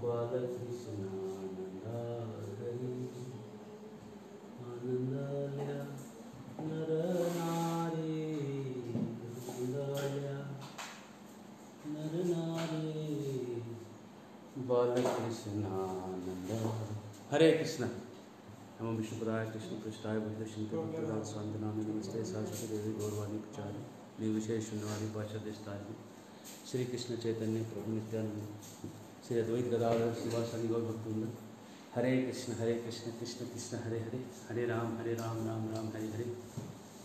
बालकृष्णानंदाहरि आनंदालया नर नारी आनंदालया नर नारी बालकृष्णानंदा। हरे कृष्ण। नमो विष्णुपदाय कृष्ण पृष्ठाय बुद्धशंकर स्वांतनामे नमस्ते सरस्वती देवी गौरवाणी प्रचारि निर्विशेष शून्यवादी पाश्चात्यस्तारि श्री कृष्ण चैतन्य प्रभु नित्यानंद श्री अद्वैत गदाधर शिवासादि गौर भक्तवृंद। हरे कृष्ण कृष्ण कृष्ण हरे हरे, हरे राम राम राम हरे हरे।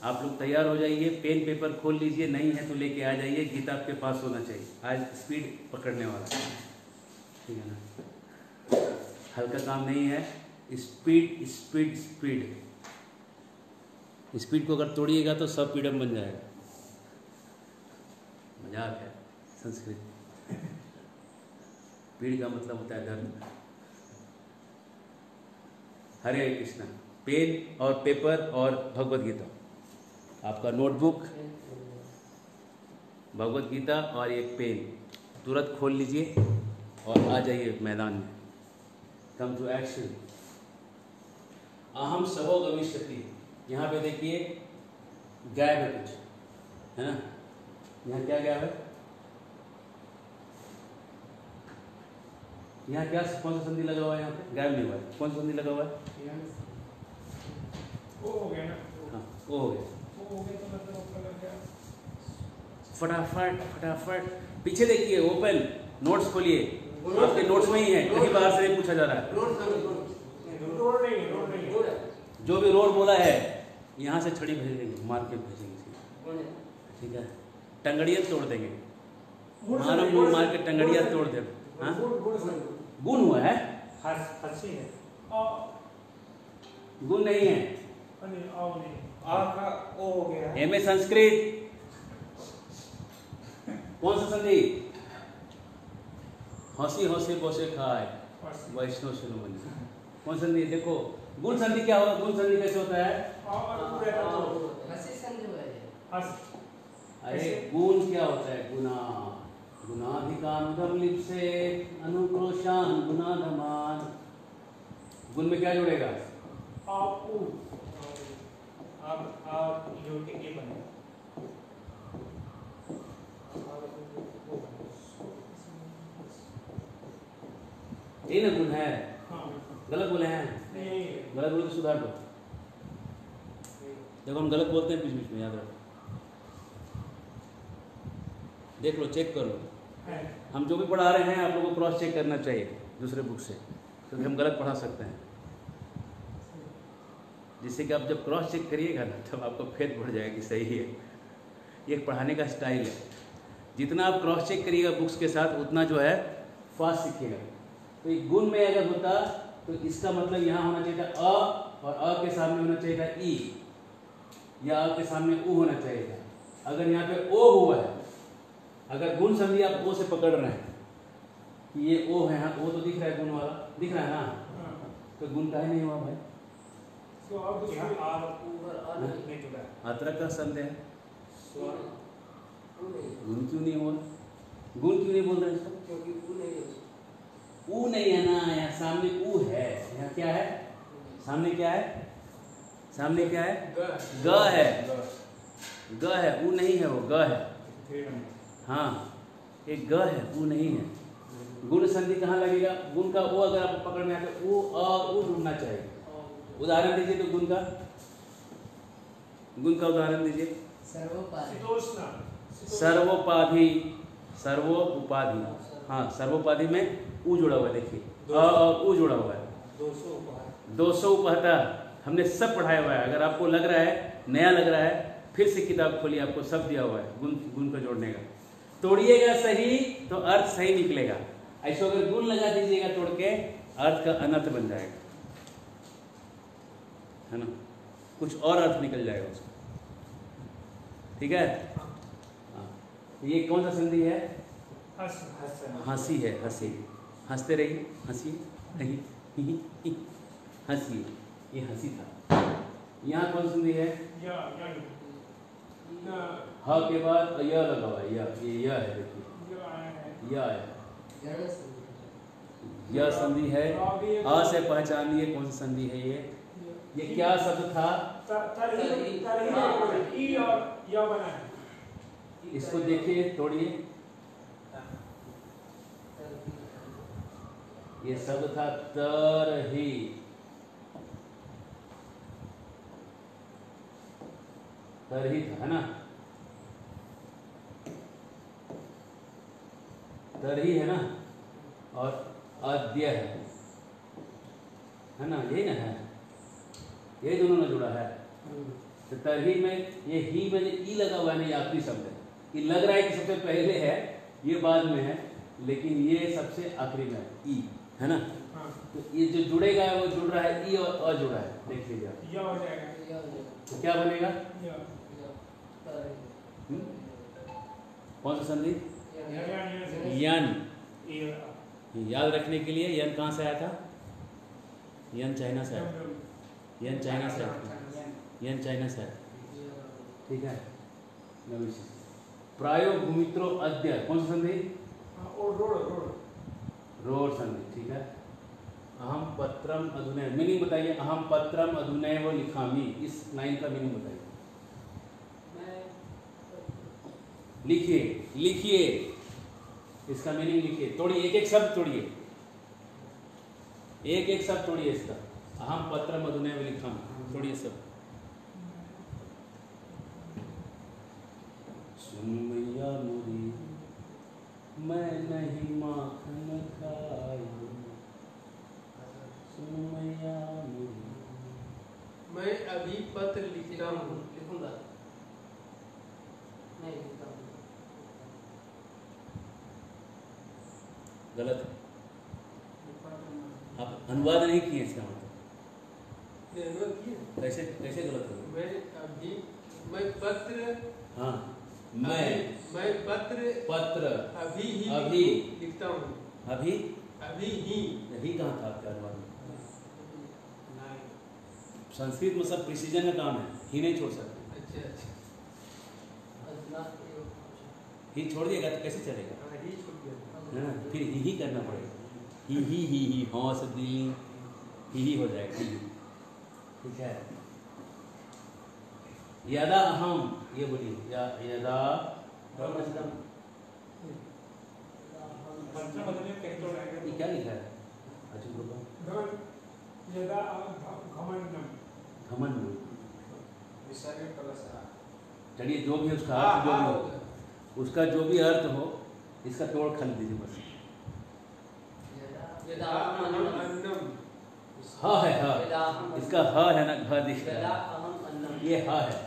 आप लोग तैयार हो जाइए, पेन पेपर खोल लीजिए, नहीं है तो लेके आ जाइए। गीता आपके पास होना चाहिए। आज स्पीड पकड़ने वाला है, ठीक है ना? हल्का काम नहीं है। स्पीड स्पीड स्पीड स्पीड को अगर तोड़िएगा तो सब पीडम बन जाएगा। मजाक है संस्कृत। पीड़ का मतलब होता है दर्द। हरे कृष्णा। पेन और पेपर और भगवत गीता, आपका नोटबुक, भगवत गीता और एक पेन तुरंत खोल लीजिए और आ जाइए मैदान में। Come to action. अहम सबो गमिष्यति। यहाँ पे देखिए गैप है कुछ, है ना? यहाँ क्या गैप है? यहाँ क्या कौन सा संधि लगा हुआ है? यहाँ पे गैप नहीं हुआ है। कौन सा संधि लगा हुआ है? ओ हो गया ना? हाँ, ओ हो गया। ओ हो गया तो मतलब ऊपर लग गया। फटाफट फटाफट पीछे देखिए, ओपन नोट्स खोलिए। आपके नोट्स में ही है, कहीं बाहर से नहीं पूछा जा रहा है। रोड नहीं है। जो भी रोड बोला है यहाँ से छड़ी भेजेंगे, मार के भेजेंगे, ठीक है? टंगड़िया तोड़ देंगे, मानव मुंह मार के टंगड़िया तोड़ देंगे। हाँ, गुण हुआ है, हंसी है। गुण नहीं है। आ का ओ हो गया। एम ए संस्कृत कौन सा संधि? हंसी हंसी बोसे खाए वैष्णव शिरोमणि। कौन संधि? देखो गुण संधि क्या होगा? गुण संधि कैसे होता है? अरे गुण क्या होता है? गुना गुणाधिकानुगम लिप्से अनुक्रोशान गुणाधमान। गुण में क्या जुड़ेगा? यही ना गुण है? गलत बोले हैं? गलत बोले तो सुधार दो। देखो हम गलत बोलते हैं बीच बीच में, याद रखो। देख लो, चेक कर लो। हम जो भी पढ़ा रहे हैं आप लोगों को क्रॉस चेक करना चाहिए दूसरे बुक से, क्योंकि हम गलत पढ़ा सकते हैं। जिससे कि आप जब क्रॉस चेक करिएगा ना तब आपको फेथ बढ़ जाएगा कि सही है। ये पढ़ाने का स्टाइल है। जितना आप क्रॉस चेक करिएगा बुक्स के साथ उतना जो है फास्ट सीखिएगा। तो एक गुण में अगर होता तो इसका मतलब यहाँ होना चाहिए था अ, और अ के सामने होना चाहिए था ई, या अ के सामने उ होना चाहिए था। अगर यहाँ पे ओ हुआ है, अगर गुण संधि आप ओ से पकड़ रहे हैं कि ये ओ है, हाँ ओ तो दिख रहा है, गुण वाला दिख रहा है ना, तो गुण का ही नहीं हुआ भाई। अतरक का संधि है, गुण क्यों नहीं हुआ? गुण क्यों नहीं बोल रहे हैं? क्योंकि ऊ नहीं है ना, यहाँ सामने ऊ है। यहाँ क्या है? सामने क्या है? सामने क्या है? ग है। ग है, ऊ नहीं है, वो ग है। हाँ, एक ग है, ऊ नहीं है। गुण संधि कहाँ लगेगा? गुण का ओ अगर आप पकड़ में आते ऊ अ ऊ ढूंढना चाहिए। उदाहरण दीजिए तो गुण का उदाहरण दीजिए। सर्वोपाधि, सर्वोपाधि। हाँ, सर्वोपाधि में ऊ जुड़ा हुआ है, देखिए ऊ जुड़ा हुआ है। 200 उपहता हमने सब पढ़ाया हुआ है। अगर आपको लग रहा है नया लग रहा है, फिर से किताब खोलिए, आपको सब दिया हुआ है गुण को जोड़ने का। तोड़िएगा सही तो अर्थ सही निकलेगा। ऐसे अगर गुण लगा दीजिएगा तोड़ के, अर्थ का अनर्थ बन जाएगा, है ना? कुछ और अर्थ निकल जाएगा उसका, ठीक है? हाँ, ये कौन सा संधि है? हंसी है, हंसी। हंसते रहिए, हंसी रहिए, हंसी। ये हंसी था। यहाँ कौन संधि है? ह के बाद य लगा हुआ है, ये य है, देखिए य है। यह संधि है। अ से पहचानिए कौन सी संधि है ये क्या शब्द था? ई और या बना है। इसको देखिए, तोड़िए। ये शब्द था तरही। तरही था, है ना? तरही है ना, और अद्य है ना, यही ना है, यही दोनों में जुड़ा है। तो तरही में ये ही में ई लगा हुआ है ना, ये आखिरी शब्द है। ये लग रहा है कि सबसे पहले है, ये बाद में है, लेकिन ये सबसे आखिरी में है, ई, है ना? तो ये जो जुड़ेगा वो जुड़ रहा है, ई और अ जुड़ा है। देख लीजिए, या हो जाएगा। तो क्या बनेगा? कौन सा संधि? यन। याद रखने के लिए, यन कहाँ से आया था? यन चाइना से आया था। यन चाइना से आया था। यन चाइना से आया था। ठीक है। प्रायो भूमित्रो अद्य, कौन सा संधि? रोड संधि। ठीक है। अहम पत्रम अधुनैव, मीनिंग बताइए। अहम पत्रम अधुनैव लिखामि, इस लाइन का मीनिंग बताइए। लिखिए, लिखिए, इसका मीनिंग लिखिए। तोड़िए, एक एक शब्द तोड़िए, एक एक शब्द तोड़िए इसका। अहम पत्रम अधुनैव लिखामि, तोड़िए सब। सुन मैया मोरी, मैं नहीं माखन खाई, सुन मैया मोरी। मैं अभी पत्र लिखता हूँ। लिखूंगा नहीं, लिखता हूँ। गलत है। आप अनुवाद नहीं किए इसका मतलब। कैसे कैसे गलत हो? मैं अभी, मैं पत्र, हाँ, मैं पत्र अभी लिखता हूँ। अभी ही कहाँ था आपका अनुवाद में? संस्कृत में सब प्रिसीजन का काम है, ही नहीं छोड़ सकते। अच्छा अच्छा, ही छोड़ दिएगा तो कैसे चलेगा? ही छूट गया है ना? फिर ही करना पड़ेगा। ही हौस दी ही हो जाएगा। ठीक है। यदा अहम, ये बोलिए, यदा ये क्या लिखा है? अच्छा बोलो। घमंड। चलिए, जो भी उसका अर्थ, जो भी हो, उसका जो भी अर्थ हो, इसका तोड़ खल दीजिए बस। ह है, ह, इसका ह है ना, घ दिख रहा है, ये ह है।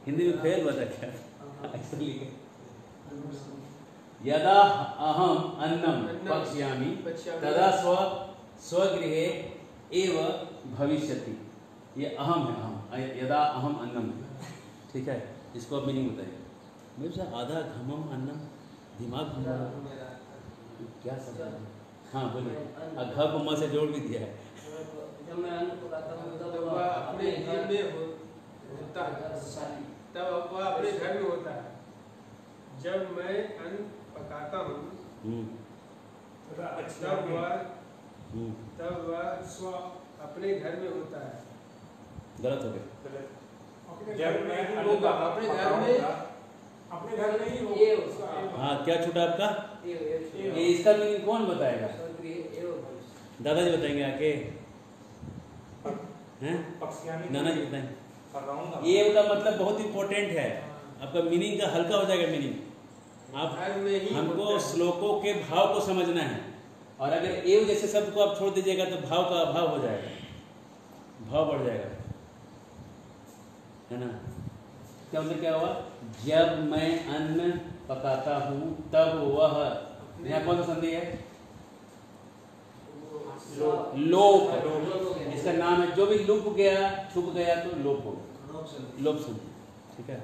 हिंदी में फेल बता क्या? ऐसा लिखे। यदा अहम अन्नम पक्ष्यामि तदा स्वगृहे एव भविष्यति। ये अहम है, अहम, यदा अहम अन्नम। ठीक है। इसको अब मीनिंग बताइए। मेरे से आधा घमम अन्नम, दिमाग घूम रहा है, क्या समझ? हाँ बोलिए। घ को म से जोड़ भी दिया है। जब मैं अन्न पकाता हूँ तब वह अपने घर में होता है, तब वह अपने घर में होता है। जब मैं अन्न पकाता हूँ तब वह अपने घर में होता है। गलत हो गया। जब मैं होगा अपने घर में ही होगा। हाँ, क्या छूटा आपका? ये इसका मीनिंग कौन बताएगा? दादाजी बताएंगे आके, हैं? नाना जी बताएंगे। ये का मतलब बहुत इंपॉर्टेंट है, आपका मीनिंग का हल्का हो जाएगा मीनिंग। आप हमको श्लोकों के भाव को समझना है, और अगर एव जैसे शब्द को आप छोड़ दीजिएगा तो भाव का अभाव हो जाएगा, भाव बढ़ जाएगा, है ना? क्या मतलब क्या हुआ? जब मैं अन्न पकाता हूँ तब वह, यहाँ कौन सा संधि है? लोप। इसका नाम है, जो भी लुप गया, छुप गया तो लोप होगा, लोप संधि। ठीक है।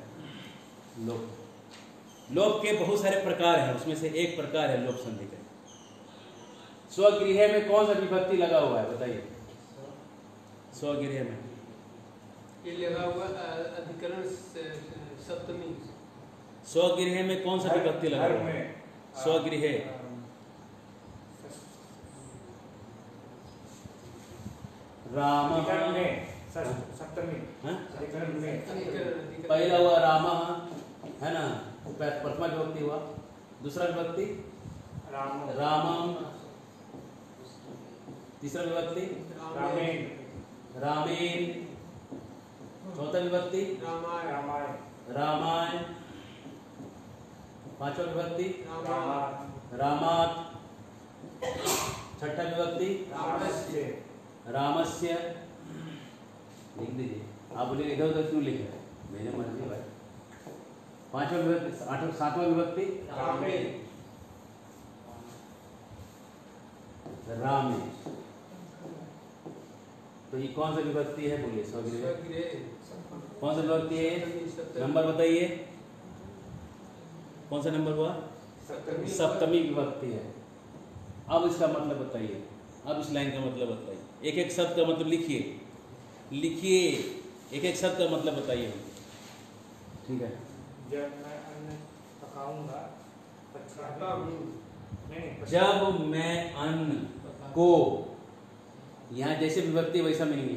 लोप के बहुत सारे प्रकार हैं, उसमें से एक प्रकार है लोप संधि का। स्वगृह में कौन सा विभक्ति लगा हुआ है बताइए? स्वगृह में ये लगा हुआ अधिकरण राम अधिकरण में सप्तमी हाँ? अधिकरण में पहला हुआ राम है ना, प्रथमा विभक्ति हुआ। दूसरा विभक्ति राम रामम। तीसरा विभक्ति रामेण रामेण। चौथा विभक्ति रामायण रामायण रामायण। पांचवा विभक्ति रामात रामात। छठा विभक्ति रामस्य रामस्य। लिख दीजिए। आप बोलिए इधर उधर क्यों लिख रहे हैं, मेरे मर्जी भाई। पांचवा विभक्ति, आठवां सातवां विभक्ति रामेण रामेण। तो ये कौन सा विभक्ति है, बोलिए स्वगृह। स्वगृह कौन सा विभक्ति है, नंबर बताइए। कौन सा नंबर हुआ, सप्तमी सप्तमी विभक्ति है। अब इसका मतलब बताइए, अब इस लाइन का मतलब बताइए। एक एक शब्द का मतलब लिखिए, लिखिए एक एक शब्द का मतलब बताइए। ठीक है। जब मैं अन्न पकाऊंगा पकाता हूँ नहीं जब मैं अन्न को, यहाँ जैसे विभक्ति वैसा मिलेंगे,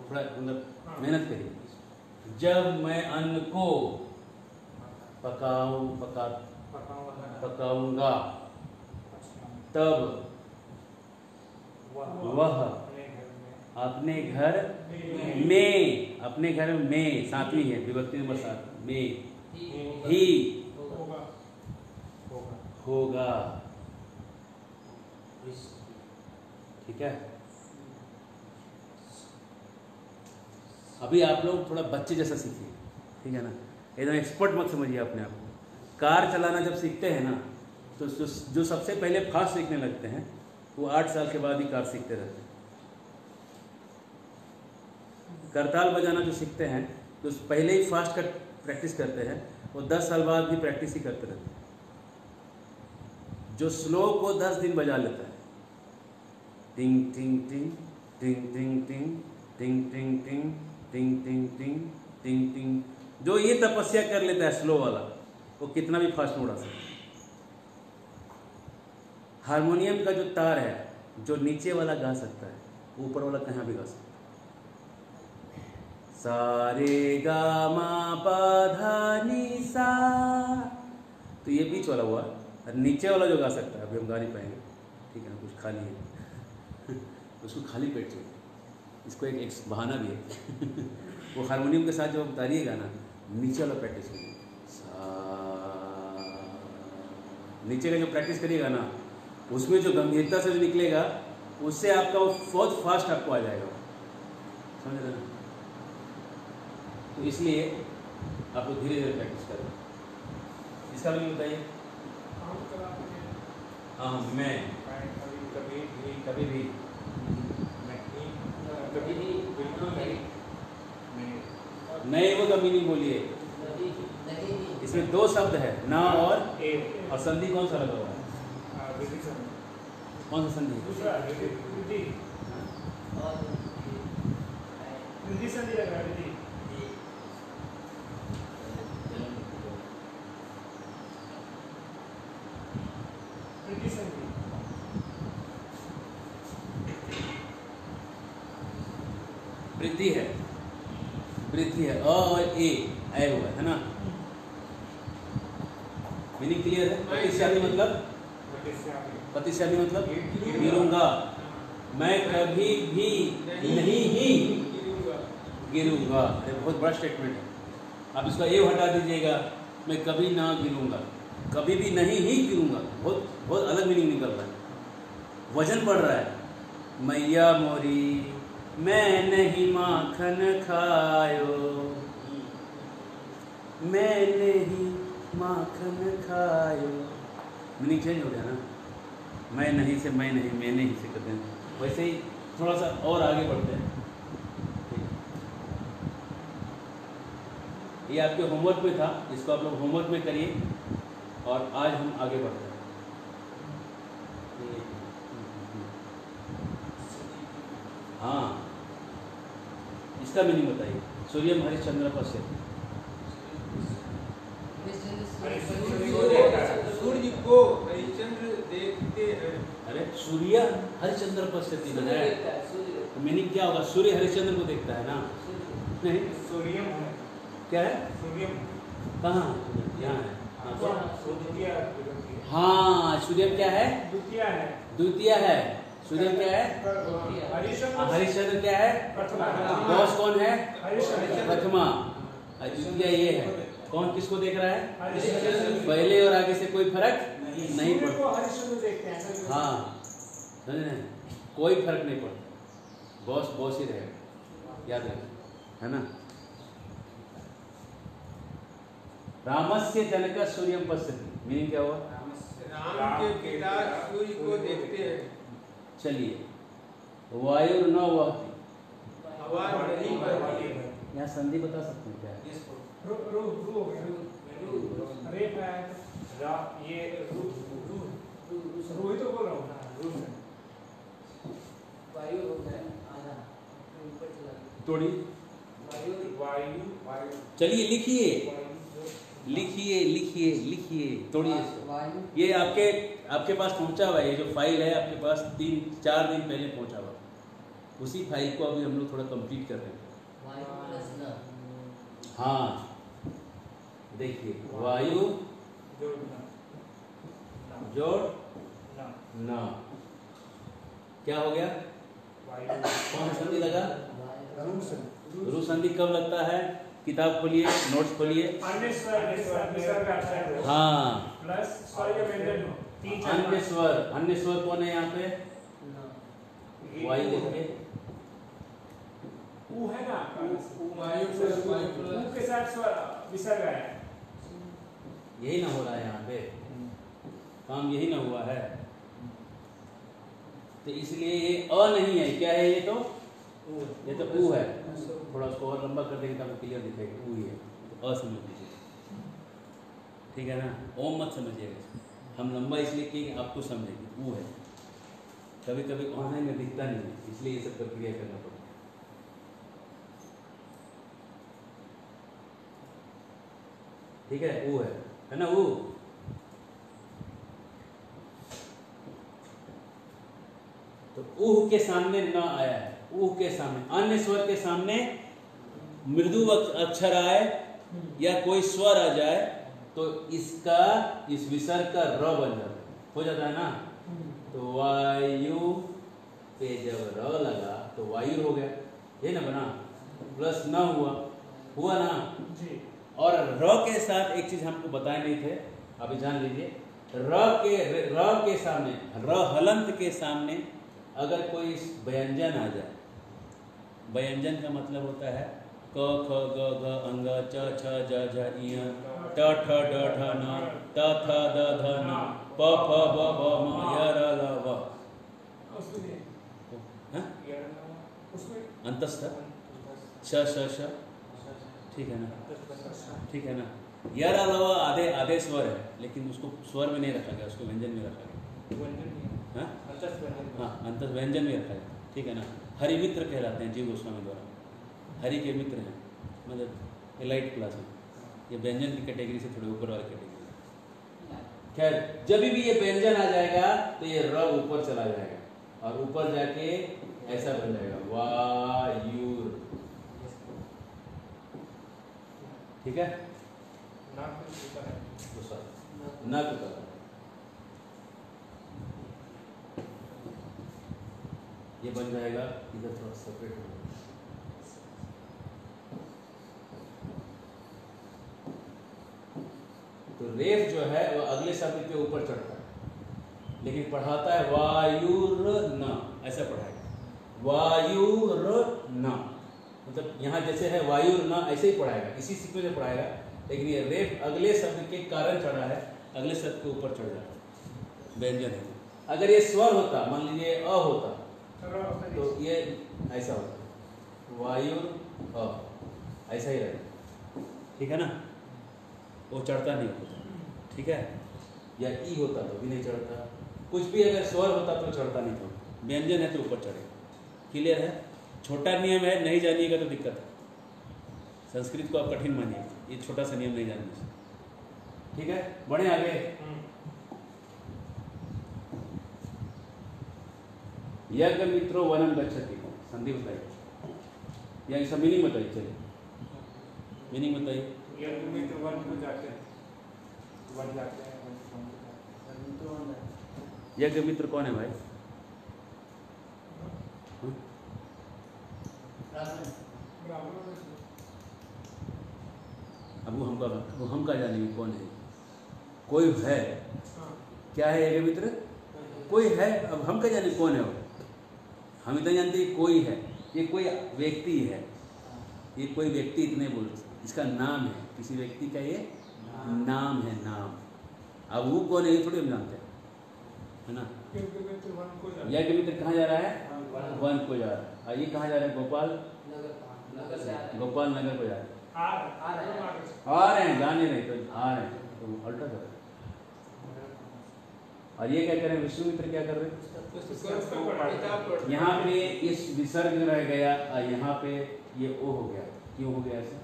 थोड़ा मतलब मेहनत करिए। जब मैं अन्न को पकाऊंगा तब वह अपने घर में, अपने घर में सातवीं है विभक्ति नंबर 7 में ही होगा। ठीक है। अभी आप लोग थोड़ा बच्चे जैसा सीखिए, ठीक है ना, एकदम एक्सपर्ट मत समझिए अपने आप को। कार चलाना जब सीखते हैं ना, तो जो सबसे पहले फास्ट सीखने लगते हैं वो 8 साल के बाद ही कार सीखते रहते हैं। करताल बजाना जो सीखते हैं तो पहले ही फास्ट कर प्रैक्टिस करते हैं, वो 10 साल बाद भी प्रैक्टिस ही करते रहते हैं। जो स्लो को 10 दिन बजा लेता है, टिंग टिंग टिंग टिंग टिंग टिंग टिंग टिंग टिंग टिंग टिंग टिंग टिंग टिंग, जो ये तपस्या कर लेता है स्लो वाला, वो कितना भी फास्ट में उड़ा सकता है। हारमोनियम का जो तार है, जो नीचे वाला गा सकता है, ऊपर वाला कहाँ भी गा सकता है। सा रे गा मा पा धा नी सा, तो ये बीच वाला हुआ। और नीचे वाला जो गा सकता है, अभी हम गा नहीं पाएंगे, ठीक है ना, कुछ खाली है उसको खाली पेट चाहिए। इसको एक बहाना भी है वो हारमोनियम के साथ जब आप तारिएगा ना, नीचे वाला प्रैक्टिस होगी। नीचे का जो प्रैक्टिस करिएगा ना, उसमें जो गंभीरता से जो निकलेगा, उससे आपका वो बहुत फास्ट आपको आ जाएगा, समझ रहे ना। तो इसलिए आप लोग धीरे धीरे प्रैक्टिस करें। इसका भी बताइए। हाँ, मैं कभी भी नए वो का मीनिंग बोलिए। इसमें 2 शब्द है, ना और संधि कौन सा लगा हुआ है, कौन सा संधि? दूसरा वृद्धि संधि लग रहा है। वृद्धि संधि वृद्धि है, वृद्धि है, अ और ए आए हुआ है ना। मीनिंग क्लियर है। प्रतिश्यामी मतलब, प्रतिश्यामी मतलब गिरूंगा, मैं कभी भी नहीं ही गिरूंगा। अरे बहुत बड़ा स्टेटमेंट है। आप इसका ए हटा दीजिएगा, मैं कभी ना गिरूंगा, कभी भी नहीं ही गिरूंगा, बहुत बहुत अलग मीनिंग निकल रहा है, वजन बढ़ रहा है। मैया मोरी मैं नहीं माखन खायो, मैं नहीं माखन खायो, मीनिंग चेंज हो गया ना। मैं नहीं से मैं नहीं, मैं नहीं से करते हैं। वैसे ही थोड़ा सा और आगे बढ़ते हैं। ये आपके होमवर्क में था, इसको आप लोग होमवर्क में करिए। और आज हम आगे बढ़ते हैं। हाँ, इसका मीनिंग बताइए। सूर्यम हरिश्चंद्र पश्यति, सूर्य को हरिश्चंद्र देखते हैं। अरे सूर्य हरिश्चंद्र पश्यति है, तो मीनिंग क्या होगा? सूर्य हरिश्चंद्र को देखता है ना? नहीं, सोडियम है, क्या है? सोडियम कहाँ? यहाँ है। हाँ, तो द्वितीय हाँ, सूर्य क्या है? द्वितीय है, द्वितीय है। सूर्य क्या है? हरिश्चंद्र हरिश्चंद्र क्या है? प्रथमा, बॉस कौन है? हरिश्चंद्र प्रथमा। द्वितीय ये है। कौन किसको देख रहा है? हरिश्चंद्र पहले और आगे से कोई फर्क नहीं सूर्य पड़ता। को हरिश्चंद्र देखते हैं ऐसा। हाँ, समझ रहे हैं? कोई फर्क नहीं पड़ता, बॉस बॉस ही रहेगा, याद रखें, है ना? रामस्य जनक सूर्यम पश्यति, मीनिंग क्या हुआ? राम के पिता सूर्य को देखते हैं। चलिए, वायु न वहति, हवा नहीं बहती। यहाँ संधि बता सकते हैं क्या है? रू रू रू हो गया, अरे ये रू रू रू ही तो बोल रहा हूँ, रू से वायु हो गया आधा ऊपर चला गया। तोड़ी, वायु वायु चलिए लिखिए वायु लिखिए लिखिए लिखिए, तोड़िए इसको। वायु ये आपके पास पहुंचा हुआ है, ये जो फाइल है आपके पास 3-4 दिन पहले पहुंचा हुआ, उसी फाइल को अभी हम लोग थोड़ा कंप्लीट कर रहे हैं। वायु प्लस न। हाँ, देखिए, वायु जोड़ न, क्या हो गया? वायु कौन सा संधि लगा? रू से रू संधि कब लगता है? किताब खोलिए, नोट्स खोलिए। अन्य स्वर निसर्ग अक्षर हाँ, प्लस स्वर के व्यंजन तीन चार अन्य स्वर कौन है यहाँ पे? वायु देखिए, ऊ है ना, वायु प्लस वायु ऊ प्लस के साथ स्वर विसर्ग है। यही ना हो रहा है यहाँ पे, काम यही ना हुआ है, तो इसलिए ये अ नहीं है, क्या है ये? तो ये तो ऊ है। थोड़ा उसको और लंबा कर देंगे तो आपको क्लियर दिखेगा, ऊ ही है, तो अ समझ लीजिए, ठीक है ना? ओम मत समझिएगा, हम लंबा इसलिए कि आपको समझेंगे, ऊ है। कभी कभी ऑनलाइन में दिखता नहीं है, इसलिए ये सब प्रक्रिया करना पड़ता है। ठीक है, ऊ है ना? ऊ तो ऊह के सामने न आया है, ऊह के सामने, अन्य स्वर के सामने मृदु अक्षर आए या कोई स्वर आ जाए तो इसका, इस विसर्ग का र बन जाता है, हो जाता है ना? तो वायु पे जब र लगा तो वायु हो गया, ये ना बना, प्लस न हुआ ना? जी। और र के साथ एक चीज हमको बताए नहीं थे, अभी जान लीजिए। र के सामने, र हलंत के सामने अगर कोई व्यंजन आ जाए, व्यंजन का मतलब होता है क ख ग घ अंग च छ ज झ ञ ट ठ ड ढ न त थ द ध न प फ ब भ म य र ल व, हाँ? अंतस्थ श श श, ठीक है ना? ठीक है ना? य र ल व आधे स्वर है, लेकिन उसको स्वर में नहीं रखा गया, उसको व्यंजन में रखा गया। हाँ, अंतस व्यंजन में रखा गया, ठीक है ना? हरिमित्र कहलाते हैं जीव गोस्वामी द्वारा, हरि के मित्र हैं, मतलब एलाइट क्लास में, ये व्यंजन की कैटेगरी से थोड़े ऊपर वाली कैटेगरी। खैर, जब भी ये व्यंजन आ जाएगा तो ये र ऊपर चला जाएगा और ऊपर जाके ऐसा बन जाएगा वायुर, ठीक है? ना तो ये बन जाएगा, इधर थोड़ा सेपरेट हो जाएगा। तो रेफ जो है वो अगले शब्द के ऊपर चढ़ता है, लेकिन पढ़ाता है वायुर न, ऐसा पढ़ाएगा वायुर न, मतलब यहाँ जैसे है वायुर न ऐसे ही पढ़ाएगा, इसी सीक्वेंस में पढ़ाएगा, लेकिन ये रेफ अगले शब्द के कारण चढ़ा है, अगले शब्द के ऊपर चढ़ जाता है, व्यंजन है। अगर ये स्वर होता, मान लीजिए अ होता, तो ये ऐसा होता, वायु अ, ऐसा ही रहेगा, ठीक है ना? वो चढ़ता नहीं होता, ठीक है? या ई होता तो भी नहीं चढ़ता, कुछ भी अगर स्वर होता तो चढ़ता नहीं था, व्यंजन है तो ऊपर चढ़ेगा। क्लियर है? छोटा नियम है, नहीं जानिएगा तो दिक्कत है। संस्कृत को आप कठिन मानिए, ये छोटा सा नियम नहीं जानने से, ठीक है? बढ़े आगे। यज्ञ मित्रो वनम गच्छति, संधि बताइए या इसका मीनिंग बताइए। चलिए मीनिंग बताइए। यज्ञमित्र वन को जाते हैं, वन जाते हैं, यज्ञमित्र कौन है भाई? अब वो हम का जानेंगे कौन है? कोई है, क्या है यज्ञमित्र? कोई है। अब हम क्या जाने कौन है वो? हम इतना जानते हैं कोई है, ये कोई व्यक्ति है, ये कोई व्यक्ति इतने बोल, इसका नाम है, किसी व्यक्ति का ये नाम है, नाम। अब वो कौन है ये थोड़ी हम जानते हैं, है ना। यज्ञमित्र कहाँ जा रहा है? वन को जा रहा है। और ये कहाँ जा रहा है? गोपाल नगर को जा रहा है। आ रहे हैं, जाने नहीं तो आ रहे हैं, तो अल्टा कर रहे हैं। और ये क्या कर रहे हैं? विष्णुमित्र क्या कर रहे हैं? यहाँ पे इस विसर्ग रह गया और यहाँ पे ये ओ हो गया। क्यों हो गया ऐसा?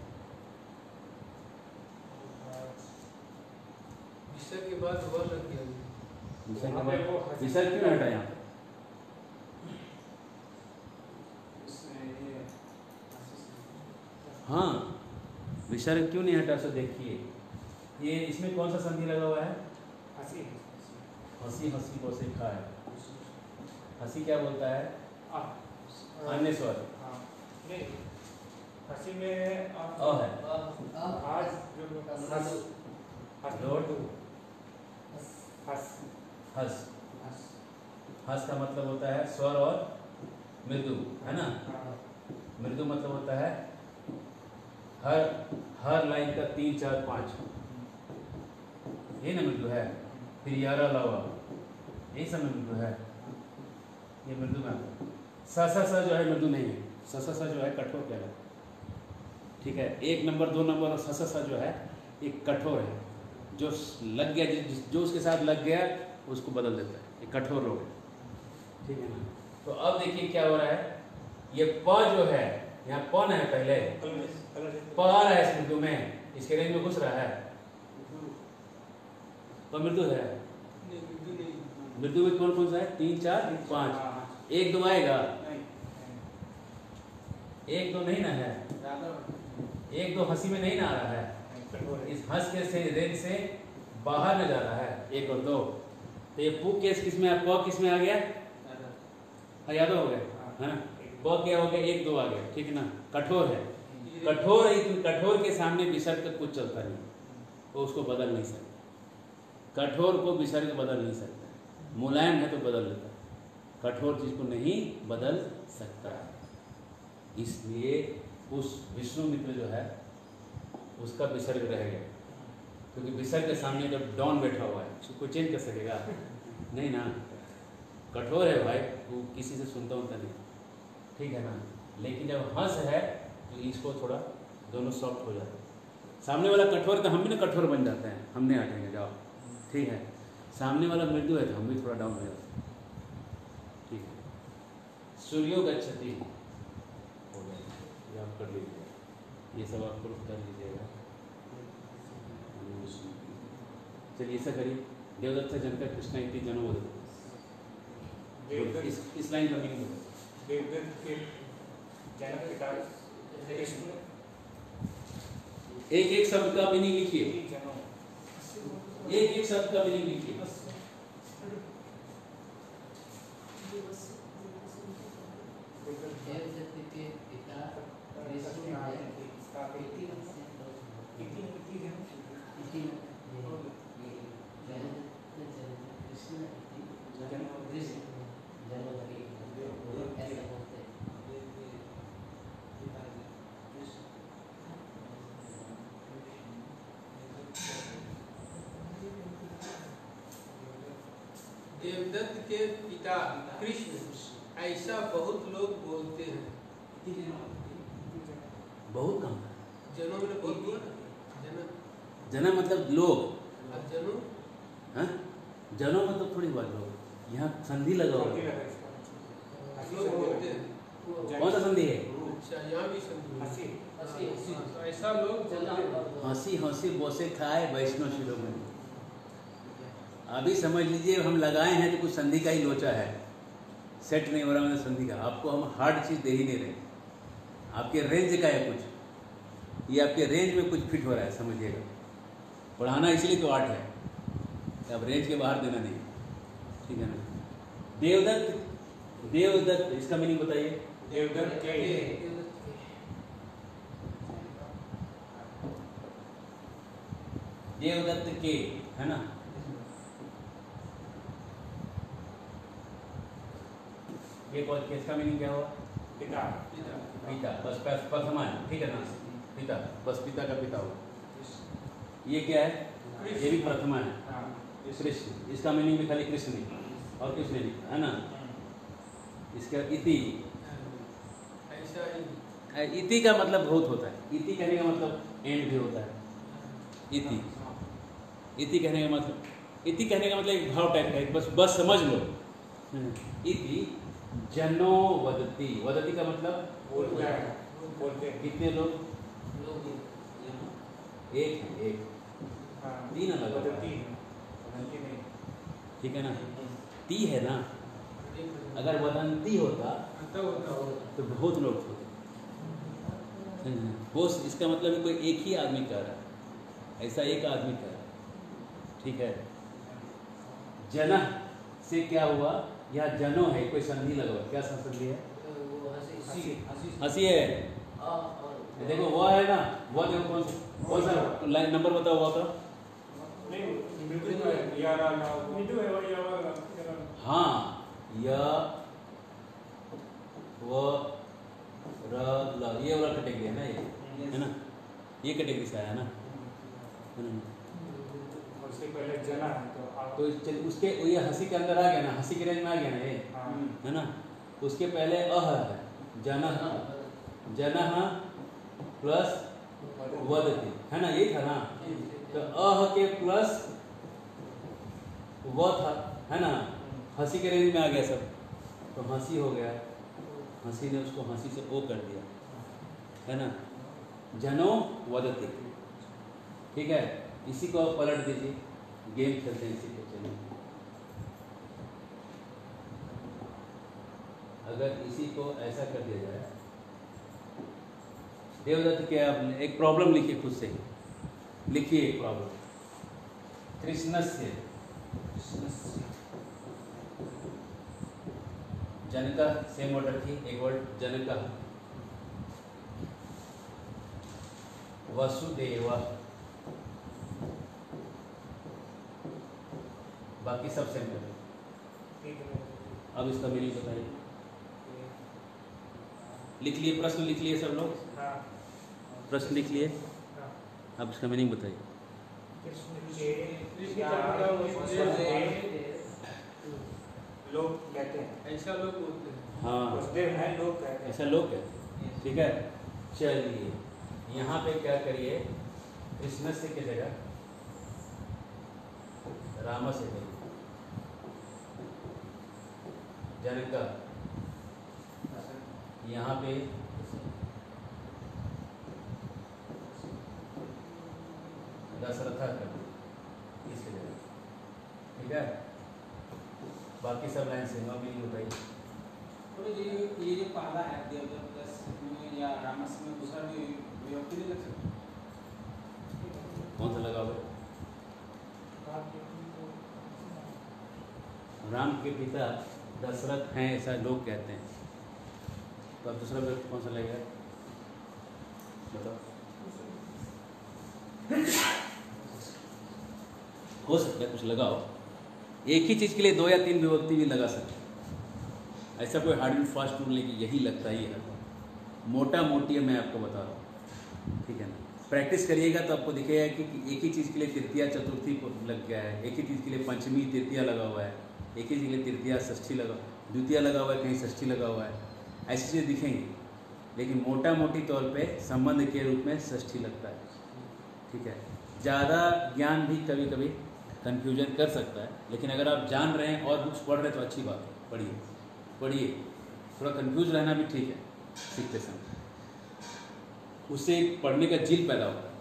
विसर्ग के बाद वो लग गया। विसर्ग क्यों हटा यहाँ पे? हाँ, विसर्ग क्यों नहीं हटा? सो देखिए ये इसमें कौन सा संधि लगा हुआ है? हंसी हंसी को सीखा है। हंसी क्या बोलता है? अन्य स्वर। हंसी में है हंस का मतलब होता है स्वर और मृदु, है ना। मृदु मतलब होता है हर लाइन का 3 4 5, ये ना मृदु है। फिर यारा लावा, यही सब मृदु है। ये मृदु में सा जो है मृदु नहीं है। सा जो है कठोर कहलाता है, ठीक है। 1 नंबर 2 नंबर और सा जो है एक कठोर है, जो लग गया, जो उसके साथ लग गया उसको बदल देता है, ये कठोर रोग है, ठीक है ना। तो अब देखिए क्या हो रहा है, ये प जो है यहाँ कौन है? पहले प आ रहा है इस मृदु में, इसके रेंज में घुस रहा है, तो मृदु है। मृदु में कौन सा है? 3 4 5, 1 2 आएगा, 1 2 नहीं ना है, 1 2 हंसी में नहीं ना आ रहा है, इस हंस के से रेंज से बाहर में जा रहा है 1 और 2। तो ये पू केस किस में, प किस में आ गया? याद हो गया, है ना। प क्या हो गया? 1 2 आ गया, ठीक है ना। कठोर है, कठोर के सामने विसर्ग का कुछ चलता नहीं, वो उसको बदल नहीं सकता। कठोर को विसर्ग बदल नहीं सकता, मुलायम है तो बदल देता है, कठोर चीज को नहीं बदल सकता। इसलिए उस विष्णुमित्र जो है उसका विसर्ग रह गया, क्योंकि विसर्ग के सामने जब डॉन बैठा हुआ है उसको कोई चेंज कर सकेगा नहीं ना। कठोर है भाई, वो किसी से सुनता नहीं, ठीक है ना। लेकिन जब हंस है तो इसको थोड़ा दोनों सॉफ्ट हो जाते हैं। सामने वाला कठोर तो हम भी ना कठोर बन जाते हैं, हम नहीं हटेंगे, जाओ, ठीक है। सामने वाला मृदु है तो हम भी थोड़ा डाउन हो जाते हैं, ठीक है। सूर्यो गच्छति हो गया, ये आप कर लीजिए, ये सब आप प्रूफ कर लीजिएगा। चलिए ऐसा करिए, देवदत्त जनक कृष्ण इति जनो बोल, इस लाइन का मीनिंग बोलो। देवदत्त के जनक पिता कृष्ण, एक शब्द का मीनिंग लिखिए, एक शब्द का मीनिंग लिखिए। देवदत्त के पिता कृष्ण, ऐसा बहुत लोग बोलते हैं। बहुत कम, जनो में बहुत बोला, जना मतलब लोग, अब जनो, हाँ, जनो मतलब थोड़ी बात लोग, यहाँ संधि लगा हुआ है, लोग बोलते हैं। कौन सा संधि है? अच्छा, यहाँ भी संधि, ऐसा लोग हंसी हंसी बोसे खाए वैष्णव शिरोमणि। अभी समझ लीजिए हम लगाए हैं तो कुछ संधि का ही लोचा है, सेट नहीं हो रहा मतलब संधि का, आपको हम हार्ड चीज़ दे ही नहीं रहे, आपके रेंज का है कुछ, ये आपके रेंज में कुछ फिट हो रहा है, समझिएगा। पढ़ाना इसलिए तो आर्ट है, अब रेंज के बाहर देना नहीं, ठीक है ना। देवदत्त, देवदत्त इसका मीनिंग बताइए। देवदत्त के देवदत्त के, है ना। ये कौन, किसका मीनिंग क्या हुआ? पिता। पिता, बस प्रथमा है, ठीक है ना, पिता, बस पिता का पिता हुआ। ये क्या है? ये भी प्रथमा है, हाँ, कृष्ण, इसका मीनिंग भी खाली कृष्ण नहीं और कृष्ण नहीं, है ना। इसका इति, ऐसा ही इति का मतलब बहुत होता है, इति कहने का मतलब एंड भी होता है। इति, इति कहने का मतलब, इति कहने का मतलब एक भाव टाइप का है, बस समझ लो। इति जनो वदति, वदति का मतलब बोलता है, बोलते हैं। कितने लोग? लोग यहाँ एक है, एक, हाँ, तीन अलग होता है। वदती नहीं। ठीक है ना, ती है ना, अगर वदंती होता अंतर होता हो तो बहुत लोग होते। वो इसका मतलब है कोई एक ही आदमी कह रहा है, ऐसा एक आदमी कह रहा है, ठीक है। जन से क्या हुआ, यह जनो है, कोई संधि लगा हुआ, क्या संधि है? वो हंसी हंसी है, और देखो वह है ना, वह देखो कौन सा लाइन नंबर बताओ वह का। नहीं, मृदु है, यारा ना, मृदु है वो यारा। हाँ, य व र ल, ये वाला कैटेगरी है ना, ये है ना, ये कैटेगरी से आया ना। उससे पहले जना है तो तो उसके, ये हंसी के अंदर आ गया ना, हंसी के रेंज में आ गया ना ये, हाँ, है ना। उसके पहले अह है, जनः, जनः प्लस वदति, है ना, ये था ना। तो अह के प्लस व था, है ना, हंसी के रेंज में आ गया सब, तो हंसी हो गया, हंसी ने उसको हंसी से ओ कर दिया, है ना। जनो वदति, ठीक है। इसी को आप पलट दीजिए, गेम खेलते हैं इसी को, चलिए। अगर इसी को ऐसा कर दिया जाए, देवदत्त के आप एक प्रॉब्लम लिखिए, खुद से लिखिए एक प्रॉब्लम। कृष्णस्य, जनक, सेम वर्ड रखिए, एक वर्ड जनक, वसुदेव, बाकी सब सेम है। ठीक है। अब इसका मीनिंग बताइए, लिख लिए, प्रश्न लिख लिए सब लोग, हाँ, प्रश्न लिख लिए, हाँ। अब इसका मीनिंग बताइए। कृष्ण के लोग कहते हैं, ऐसा लोग बोलते हैं। हाँ, वसुदेव है, लोग कहते हैं। ऐसा लोग है, ठीक है। चलिए यहाँ पे क्या करिए, कृष्ण से की जगह राम से करिए, जनक, यहाँ पे दशरथ कर इसके जगह, ठीक है। बाकी सब लाइन से मीनिंग बताइए। तो ये जो पहला है देवदत्त प्लस में या रामस में दूसरा भी विभक्ति नहीं लग सकता? कौन सा लगा हुआ? राम के पिता दशरथ हैं, ऐसा लोग कहते हैं, तो अब दूसरा व्यक्ति कौन सा लगेगा बताओ? हो सकता है कुछ लगाओ, एक ही चीज़ के लिए 2 या 3 विभक्ति भी लगा सकते हैं, ऐसा कोई हार्ड एंड फास्ट रूल नहीं कि यही लगता ही है, मोटा मोटी है मैं आपको बता रहा हूँ, ठीक है ना। प्रैक्टिस करिएगा तो आपको दिखेगा कि एक ही चीज़ के लिए तृतीया चतुर्थी लग गया है, एक ही चीज़ के लिए पंचमी तृतीया लगा हुआ है, एक ही चीज़ के लिए तृतीया षष्ठी लगा, द्वितीया लगा हुआ है, कहीं षष्ठी लगा हुआ है, ऐसी चीज़ें दिखेंगी, लेकिन मोटा मोटी तौर पे संबंध के रूप में षष्ठी लगता है, ठीक है। ज़्यादा ज्ञान भी कभी कभी कन्फ्यूजन कर सकता है, लेकिन अगर आप जान रहे हैं और बुक्स पढ़ रहे हैं तो अच्छी बात है, पढ़िए पढ़िए, थोड़ा कंफ्यूज रहना भी ठीक है सीखते समय, उससे एक पढ़ने का जिल पैदा होता है,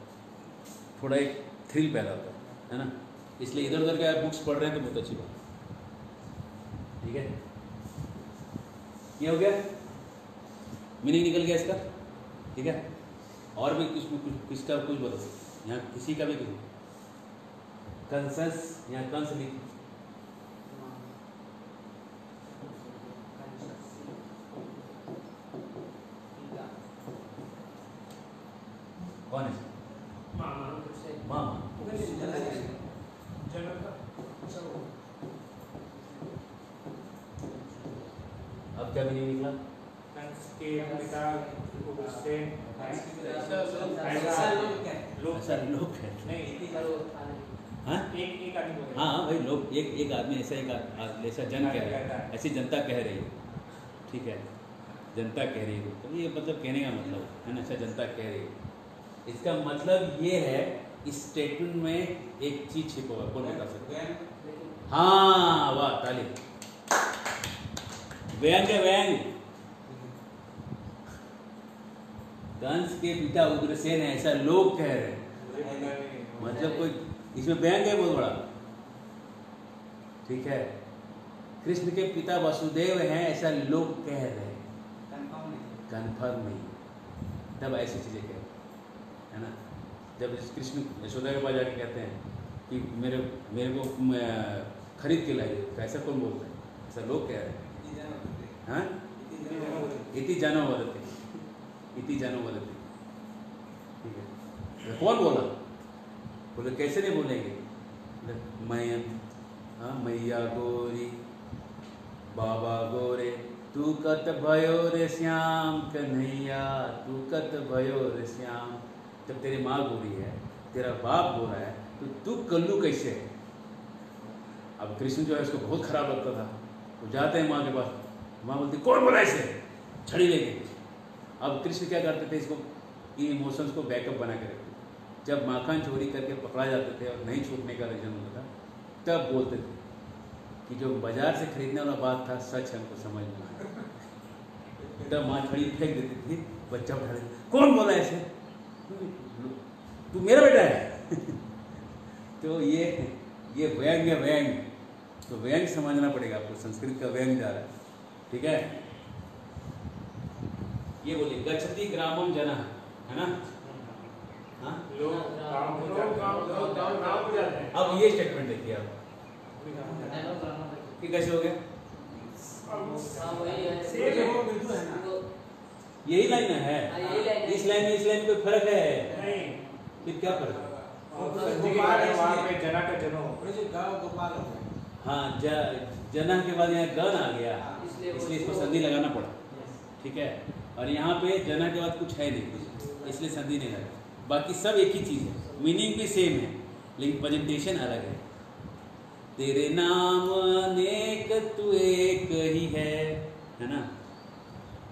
थोड़ा एक थ्रिल पैदा होता है ना। इसलिए इधर उधर के आप बुक्स पढ़ रहे हैं तो बहुत अच्छी बात है, ठीक है। ये हो गया, मीनिंग निकल गया इसका, ठीक है। और भी किसका कुछ बताओ, यहाँ किसी का भी कंसेंस, यहाँ कंस लिख, कौन है? मामा मामा। जनक चलो अब क्या मीनिंग निकला? कंस के पिता उससे ऐसा लोग क्या है? ऐसा लोग है नहीं हाँ एक आदमी बोले हाँ भाई, लोग एक आदमी ऐसा, ऐसा जन कह रहा है, ऐसी जनता कह रही है, ठीक है, जनता कह रही है, तो ये मतलब कहने का मतलब है ना, ऐसा जनता कह रही है। इसका मतलब ये है, इस स्टेटमेंट में एक चीज छिपा हुआ है, कौन बता सकता है? हाँ वाह, ताली। व्यंग है, व्यंग। कंस के पिता उग्रसेन है, ऐसा लोग कह रहे हैं, मतलब कोई इसमें व्यंग है बहुत बड़ा, ठीक है। कृष्ण के पिता वसुदेव हैं, ऐसा लोग कह रहे हैं, कंफर्म नहीं, तब ऐसी चीजें कह, है ना। जब कृष्ण यशोदा के पास जाके कहते हैं कि मेरे को खरीद के लाइए, तो ऐसा कौन बोलता है? ऐसा लोग कह रहे हैं, हाँ। इति जनो वदति, इति जनो वदति, ठीक है। तो कौन बोला? बोले कैसे नहीं बोलेंगे? मैं, हाँ, मैया गोरी बाबा गोरे, तू कत भयो रे श्याम कन्हैया, तू कत भयो रे श्याम। जब तेरी माँ गोरी है, तेरा बाप गोरा है, तो तू कल्लू कैसे है? अब कृष्ण जो है उसको बहुत खराब लगता था, तो जाते हैं माँ के पास, माँ बोलती कौन बोला ऐसे, छड़ी लेके। अब कृष्ण क्या करते थे, इसको इमोशंस को बैकअप बना के रखते, जब माखन चोरी करके पकड़ा जाते थे और नहीं छूटने का रीजन होता था, तब बोलते थे कि जो बाजार से खरीदने वाला बात था सच हमको समझ में आया। तब माँ छड़ी फेंक देती थी, बच्चा उठा देता, कौन बोला ऐसे, तू मेरा बेटा है। तो ये व्यंग है, व्यंग। तो व्यंग समझना पड़ेगा आपको, संस्कृत का व्यंग जा रहा है, ठीक है। ये बोलिए गच्छति ग्रामम जना, है ना, हाँ? लोग गाँव हो जाते हैं। अब ये स्टेटमेंट देखिए आप कि कैसे हो गया, यही लाइन है, इस लाइन में कोई फर्क है? नहीं, फिर क्या फर्क है? गोपाल है वहाँ पे, जना का जनो। गोपाल हो गए। हाँ, जना के बाद यहाँ गन आ गया, इसलिए इसको संधि लगाना पड़ा, ठीक है। और यहाँ पे जना के बाद कुछ है नहीं, इसलिए संधि नहीं लगा। बाकी सब एक ही चीज़ है, मीनिंग भी सेम है, लेकिन प्रेजेंटेशन अलग है। तेरे नाम अनेक तू एक ही है ना।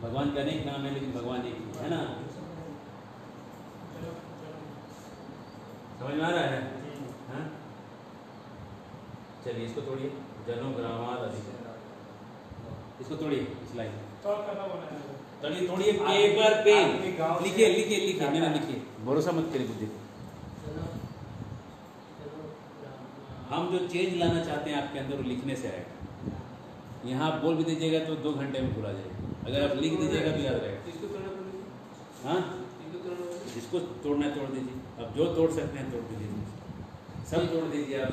भगवान का अनेक नाम है, लेकिन भगवान एक ही है ना। समझ में आ रहा है? हाँ, चलिए इसको तोड़िए, जनो ग्रामाद अधिक, इसको तोड़िए, इस लाइन तोड़िए, पेपर पेन लिखिए, मैंने लिखिए, भरोसा मत करिए बुद्धि को। हम जो चेंज लाना चाहते हैं आपके अंदर, वो लिखने से आएगा। यहाँ आप बोल भी दीजिएगा तो 2 घंटे में भूला जाएगा, अगर आप लिख दीजिएगा तो याद रहेगा। हाँ, जिसको तोड़ना है तोड़ दीजिए, अब जो तोड़ सकते हैं तोड़ दीजिए, सब तोड़ दीजिए आप,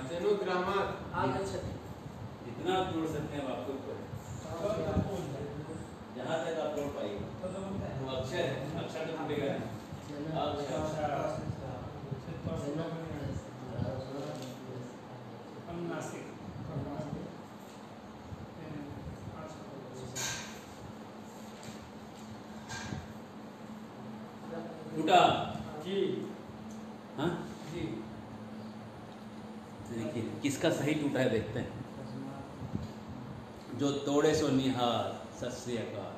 जितना आप तोड़ सकते हैं आपको जहाँ तक आप तोड़ पाइए। वो अक्षर है, अक्षर तो टूटेगा नहीं। टूटा जी, हाँ, जी। देखिए किसका सही टूटा है, देखते हैं। जो तोड़े सो निहार, सत श्री अकाल।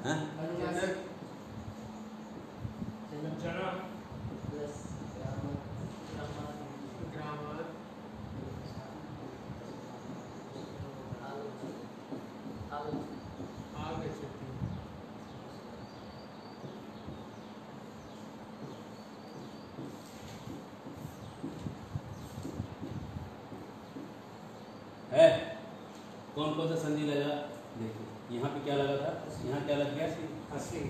हाँ? जना है, कौन कौन सा संधि लगा? देखिए यहाँ पे क्या लगा था, यहाँ क्या लग गया, 80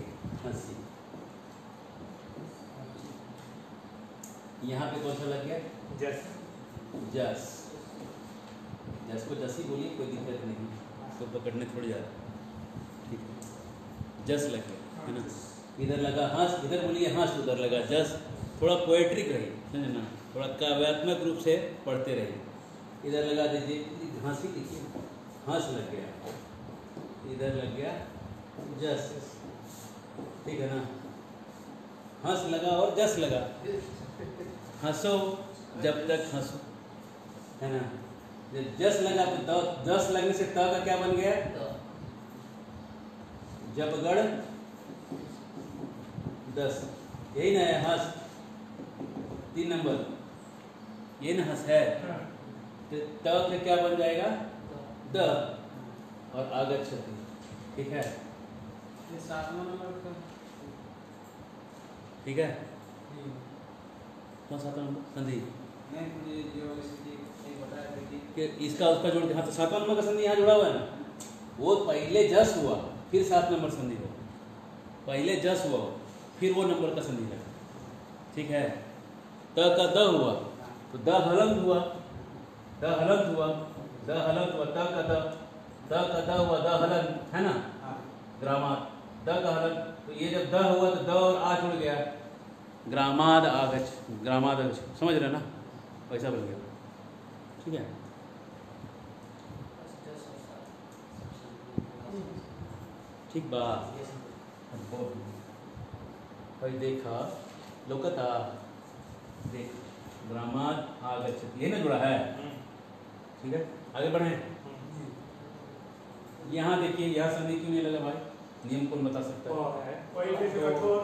80। यहाँ पे कौन सा लग गया, जस जस। जस को जस ही बोलिए, कोई दिक्कत नहीं, इसको पकड़ने थोड़ी जा रहा, ठीक है। जस लग गया है ना। इधर लगा हंस, इधर बोलिए हंस, उधर लगा जस। थोड़ा पोएट्रिक रही, समझे ना, थोड़ा काव्यात्मक रूप से पढ़ते रहिए। इधर लगा दीजिए हंसी, देखिए हंस लग गया, इधर लग गया जस, ठीक है ना। हंस लगा और जस लगा, हंसो जब तक हंसो, है ना। जब जस लगा तो जस लगने से त का क्या बन गया, जब गढ़ 10, यही ना है हंस, 3 नंबर, ये ना हंस है, तो त से क्या बन जाएगा, द और आगच्छति, ठीक है। ये 7वां नंबर का, ठीक है। कौन सा नंबर संधि, नहीं मुझे जो इसकी बताया था कि इसका उसका जोड़ के, हाँ तो 7वां नंबर का संधि यहाँ जुड़ा हुआ है ना। वो पहले जस हुआ फिर 7 नंबर संधि हुआ, पहले जस हुआ फिर वो नंबर का संधि लगा, ठीक है। त का द हुआ तो द हलंत हुआ, द हलंत हुआ, द हलंत हुआ, त का द हुआ, द हलंत, है ना, ग्रामाद, द का हलंत। तो ये जब द हुआ तो द और आ जुड़ गया, ग्रामाद आगच्छ, ग्रामाद आगच्छ, समझ रहे ना, वैसा बन गया, ठीक है। ठीक बात, भाई देखा लोकता, देख ग्रामाद आगच्छति, ये ना जुड़ा है, ठीक है। आगे बढ़े, यहाँ देखिए, यहाँ संधि क्यों नहीं लगा भाई, नियम कौन बता सकता है,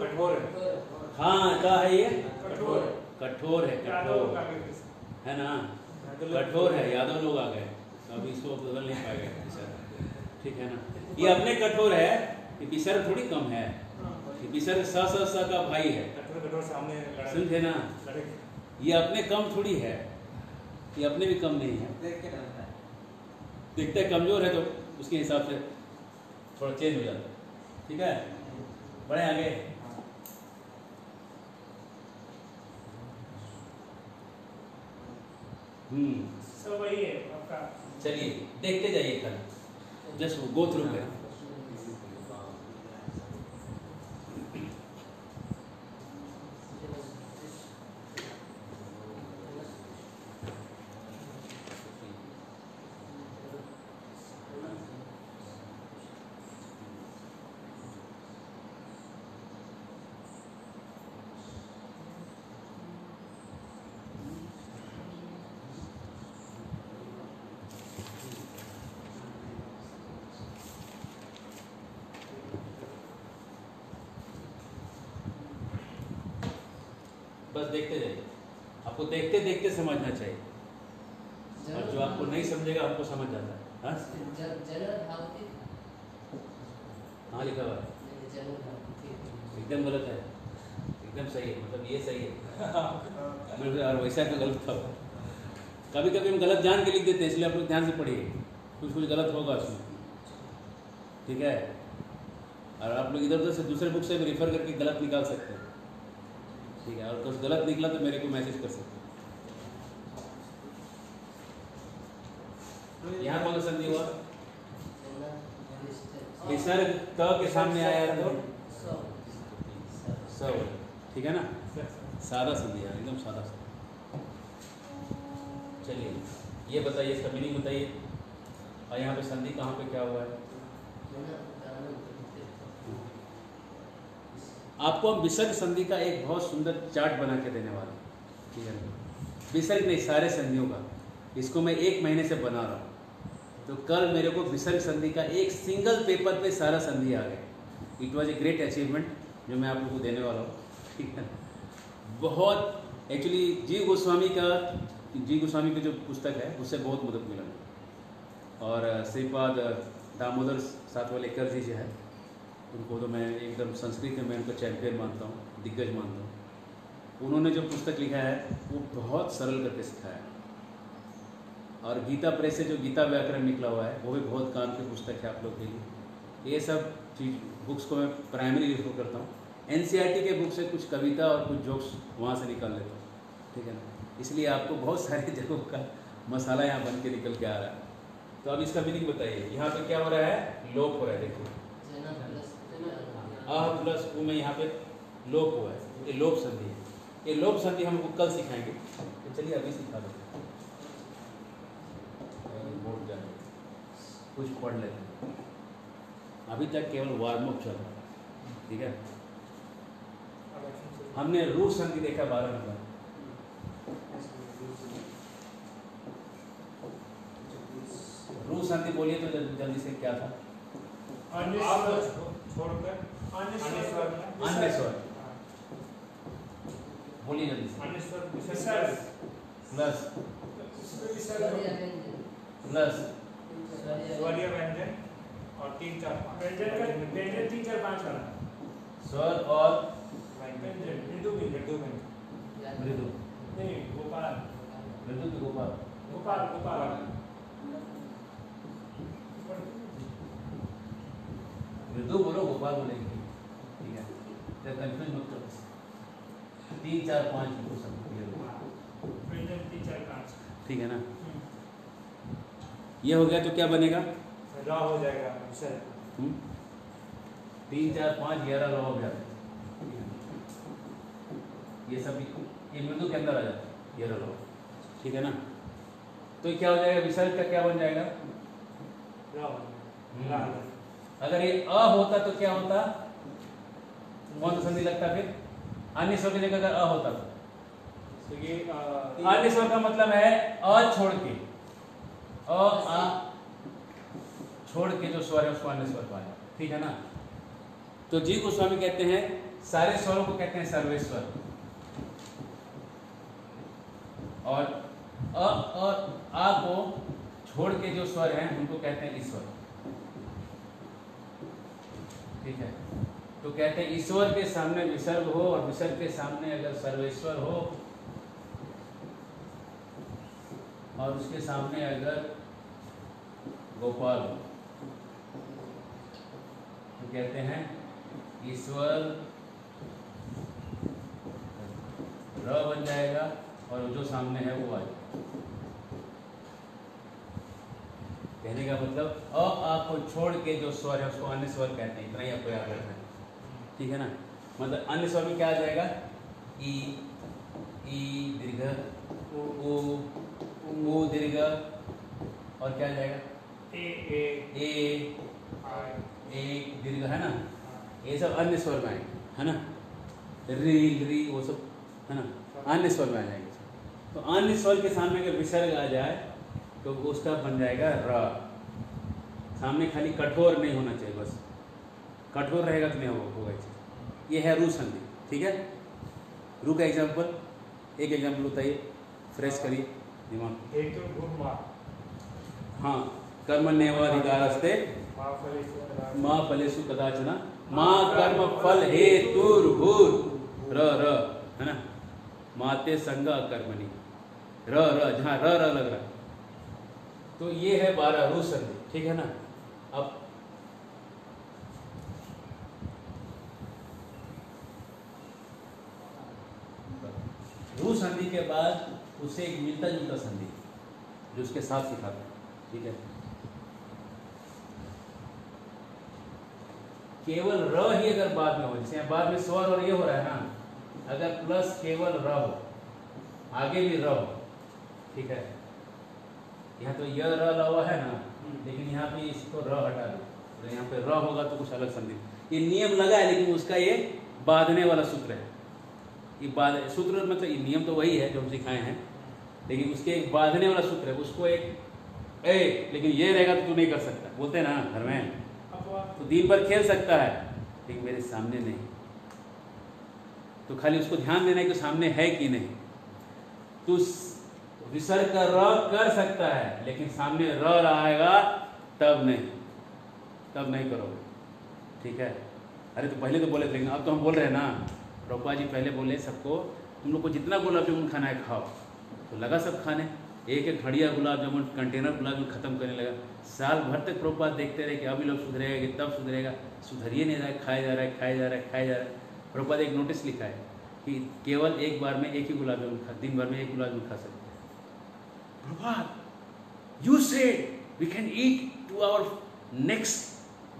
कठोर है, हाँ क्या है ये, कठोर कठोर है, कठोर है ना, कठोर है, यादव लोग आ गए, अभी इसको बदल नहीं पाएगा, ठीक है ना। ये अपने कठोर है, ये विसर्ग थोड़ी कम है, ये विसर्ग स का भाई है, कठोर सामने समझे ना। ये अपने कम थोड़ी है, ये अपने भी कम नहीं है, देख के डरता है, दिखते कमजोर है तो उसके हिसाब से थोड़ा चेंज हो जाता है, ठीक है। बढ़े आगे, सब वही है आपका। चलिए देखते जाइए, कल जस्ट गो थ्रू करें। बस देखते जाइए, आपको देखते देखते समझना चाहिए, और जो आपको नहीं समझेगा आपको समझ जाता है। हाँ हाँ लिखा हुआ है, एकदम गलत है, एकदम सही है, मतलब ये सही है मेरे यार, वैसा का गलत था। कभी कभी हम गलत जान के लिख देते हैं, इसलिए आप लोग ध्यान से पढ़िए, कुछ गलत होगा उसमें, ठीक है। और आप लोग इधर उधर से दूसरे बुक से भी रेफर करके गलत निकाल सकते हैं, ठीक है। और कुछ गलत निकला तो मेरे को मैसेज कर सकते हैं। यहाँ कौन सा संधि हुआ, विसर्ग त के सामने आया तो स, ठीक है ना, सादा संधि है, एकदम सादा संधि। चलिए ये बताइए, इसका मीनिंग बताइए, और यहाँ पे संधि कहाँ पे क्या हुआ है। आपको हम विसर्ग संधि का एक बहुत सुंदर चार्ट बना के देने वाले हैं, ठीक है ना। विसर्ग नहीं, सारे संधियों का, इसको मैं 1 महीने से बना रहा हूँ, तो कल मेरे को विसर्ग संधि का एक सिंगल पेपर पे सारा संधि आ गया। It was a great achievement जो मैं आप लोगों को देने वाला हूँ, ठीक है। बहुत एक्चुअली जी गोस्वामी की जो पुस्तक है उससे बहुत मदद मिला, और श्रीपाद दामोदर सातवलेकर जी जो है, उनको तो मैं एकदम संस्कृत में मैं उनको चैंपियन मानता हूँ, दिग्गज मानता हूँ। उन्होंने जो पुस्तक लिखा है वो बहुत सरल करके सिखाया, और गीता प्रेस से जो गीता व्याकरण निकला हुआ है वो भी बहुत काम की पुस्तक है आप लोग के लिए। ये सब चीज़ बुक्स को मैं प्राइमरी रेफर करता हूँ। NCERT के बुक से कुछ कविता और कुछ जोक्स वहाँ से निकाल लेता हूँ, ठीक है ना। इसलिए आपको बहुत सारी जगहों का मसाला यहाँ बन के निकल के आ रहा है। तो अब इसका मीनिंग बताइए, यहाँ पे क्या हो रहा है, लोप हो रहा है। देखिए अह प्लस उ में यहाँ पे लोप हुआ है, ये लोप संधि है। ये लोप संधि हम लोग कल सिखाएंगे, तो चलिए अभी सिखा देते हैं। बोर्ड जाए कुछ पढ़ लेते हैं, अभी तक केवल वार्म अप चल रहा है, ठीक है। हमने रू संधि देखा 12 नंबर। रू संधि बोलिए तो जल्दी से क्या था, छोड़कर अन्य स्वर बोलिए जल्दी से। प्लस प्लस स्वरीय व्यंजन और 3 4 5 व्यंजन 3 4 5 वाला स्वर और व्यंजन मृदु मृदु नहीं गोपाल मृदु तो गोपाल गोपाल गोपाल मृदु बोलो गोपाल बोलेंगे, ठीक है। तो कंफ्यूज मत करो। 3 4 5 को सब व्यंजन 3 4 5, ठीक है ना। ये हो गया तो क्या बनेगा, रा हो जाएगा विषय। 3 4 5 11 रा हो गया। ये सब ये मृदु के अंदर आ जाता है, 11 रा, ठीक है ना। तो क्या हो जाएगा, विसर्ग का क्या बन जाएगा, रा। अगर ये अ होता तो क्या होता, कौन सा संधि लगता, फिर अन्य स्वर की जगह अगर अ होता तो ये अन्य स्वर का मतलब है अ छोड़ के, अ आ छोड़ के जो स्वर है उसको अन्य स्वर पाया, ठीक है ना। तो जी गोस्वामी कहते हैं सारे स्वरों को कहते हैं सर्वेश्वर, और अ और आ को छोड़ के जो स्वर हैं उनको कहते हैं ईश्वर, ठीक है। तो कहते हैं ईश्वर के सामने विसर्ग हो और विसर्ग के सामने अगर सर्वेश्वर हो और उसके सामने अगर गोपाल हो तो कहते हैं ईश्वर र बन जाएगा और जो सामने है वो आ जाएगा। कहने का मतलब अ आ को छोड़ के जो स्वर है उसको अन्य स्वर कहते हैं, इतना ही आपको याद रखना है, ठीक है ना। मतलब अन्य स्वर में क्या आ जाएगा, ई दीर्घ, उ दीर्घ, और क्या आ जाएगा, ए दीर्घ, है ना। ये सब अन्य स्वर में आएंगे, है ना। री वो सब, है ना, अन्य स्वर में आ जाएंगे। तो अन्य स्वर के सामने अगर विसर्ग आ जाए तो उसका बन जाएगा र। सामने खाली कठोर नहीं होना चाहिए, बस कठोर रहेगा तो नहीं होगा। ये है रू संधि, ठीक है। रू का एग्जाम्पल, एक एग्जाम्पल बताइए, फ्रेश करिए दिमाग। एक तो गुण हाँ, कर्मण्येवाधिकारस्ते माँ फलेषु कदाचन माँ कर्म फल हेतुर्भूर र, है ना। माते संग कर्मणि, र जहाँ र लग रहा है। तो ये है 12 रू संधि, ठीक है ना। अब रू संधि के बाद उससे एक मिलता जुलता संधि जो उसके साथ सिखाता है, ठीक है। केवल र ही अगर बाद में हो, जैसे बाद में स्वर और ये हो रहा है ना, अगर प्लस केवल र हो, आगे भी र हो, ठीक है। यहाँ तो यह र लगा हुआ है ना, लेकिन यहाँ पे इसको र हटा दो, तो यहाँ पे र होगा तो कुछ अलग संधि। ये नियम लगा है लेकिन उसका ये बांधने वाला सूत्र है। ये सूत्र मतलब ये नियम तो वही है जो हम सिखाए हैं, लेकिन उसके एक बांधने वाला सूत्र है। उसको एक लेकिन ये रहेगा तो तू नहीं कर सकता, बोलते हैं ना घर में। तो दिन भर खेल सकता है लेकिन मेरे सामने नहीं। तो खाली उसको ध्यान देना है कि सामने है कि नहीं। तू विसर्ग का र कर सकता है लेकिन सामने र आएगा तब नहीं करोगे, ठीक है। अरे तो पहले तो बोले थे, लेकिन अब तो हम बोल रहे हैं ना। प्रभुपा जी पहले बोले सबको, तुम लोग को जितना गुलाब जामुन खाना है खाओ, तो लगा सब खाने, एक एक घड़िया गुलाब जामुन कंटेनर गुलाब जामुन खत्म करने लगा। साल भर तक प्रभुपाद देखते रहे कि अभी लोग सुधरेगा कि तब सुधरेगा, सुधरिए नहीं रहा है, खाया जा रहा है, खाया जा रहा है, खाया जा रहा है। प्रभुपाद एक नोटिस लिखा है कि केवल एक बार में एक ही गुलाब जामुन दिन भर में एक गुलाब जामुन खा सकते हैं। Prabhupada you said we can eat to our next,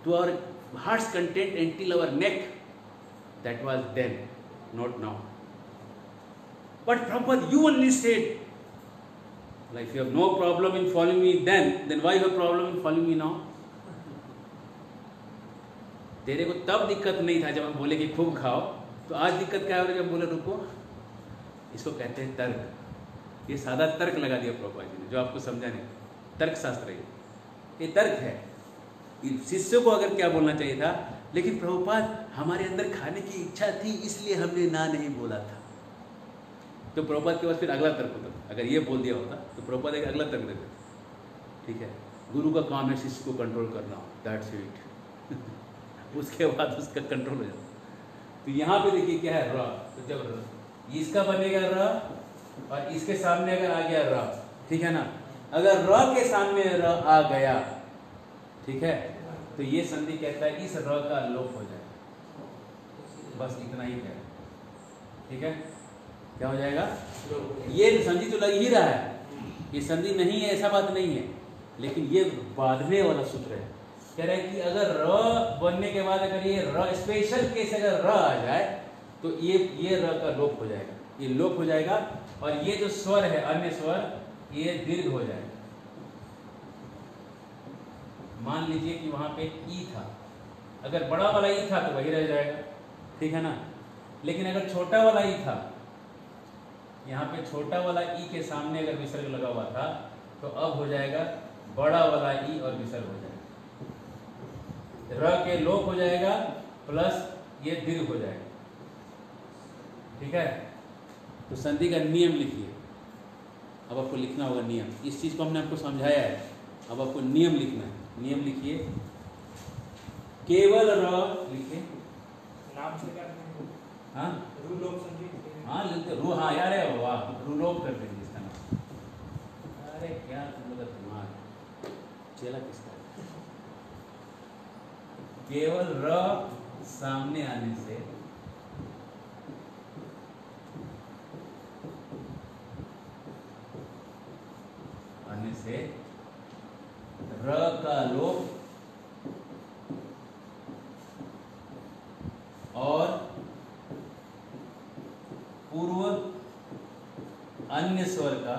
to our hearts content until our neck. That was then, not now. But Prabhupada, you only said, like, if you have no problem in following me then why you have problem in following me now? तेरे को तब दिक्कत नहीं था जब हम बोले कि खूब खाओ, तो आज दिक्कत क्या हो रही है जब बोले रुको? इसको कहते हैं तर्क। ये सादा तर्क लगा दिया प्रभुपाद जी ने, जो आपको समझा नहीं। तर्क शास्त्र है, ये तर्क है। शिष्यों को अगर क्या बोलना चाहिए था, लेकिन प्रभुपाद हमारे अंदर खाने की इच्छा थी इसलिए हमने ना नहीं बोला था। तो प्रभुपाद के पास फिर अगला तर्क होता, अगर ये बोल दिया होता तो प्रभुपाद एक अगला तर्क देते, ठीक है, गुरु का काम है शिष्य को कंट्रोल करना, दैट्स इट। उसके बाद उसका कंट्रोल हो जाता। तो यहाँ पे देखिए क्या है, र। तो जब इसका बनेगा र और इसके सामने अगर आ गया र, ठीक है ना, अगर र के सामने र आ गया, ठीक है, तो ये संधि कहता है इस र का लोप हो जाएगा। बस इतना ही है, ठीक है। क्या हो जाएगा? ये संधि तो लग ही रहा है, ये संधि नहीं है ऐसा बात नहीं है, लेकिन ये बांधने वाला सूत्र है। कह रहा है कि अगर र बनने के बाद अगर ये र स्पेशल केस अगर र आ जाए तो ये र का लोप हो जाएगा, ये लोप हो जाएगा। और ये जो स्वर है अन्य स्वर, ये दीर्घ हो जाएगा। मान लीजिए कि वहां पे ई था, अगर बड़ा वाला ई था तो वही रह जाएगा, ठीक है ना। लेकिन अगर छोटा वाला ई था, यहाँ पे छोटा वाला ई के सामने अगर विसर्ग लगा हुआ था, तो अब हो जाएगा बड़ा वाला ई और विसर्ग हो जाएगा। र के लोप हो जाएगा प्लस ये दीर्घ हो जाएगा, ठीक है। तो संधि का नियम लिखिए। अब आपको लिखना होगा नियम। इस चीज को हमने आपको समझाया है, अब आपको नियम लिखना है। नियम लिखिए, केवल र लिखिए। नाम से क्या? हाँ रूलोप संधि। हाँ लिखते रू, हाँ यार है, वाह, रूलोप कर देंगे इसका नाम। अरे क्या तुम लोग का दिमाग चला किसका? केवल र सामने आने से र का लोप और पूर्व अन्य स्वर का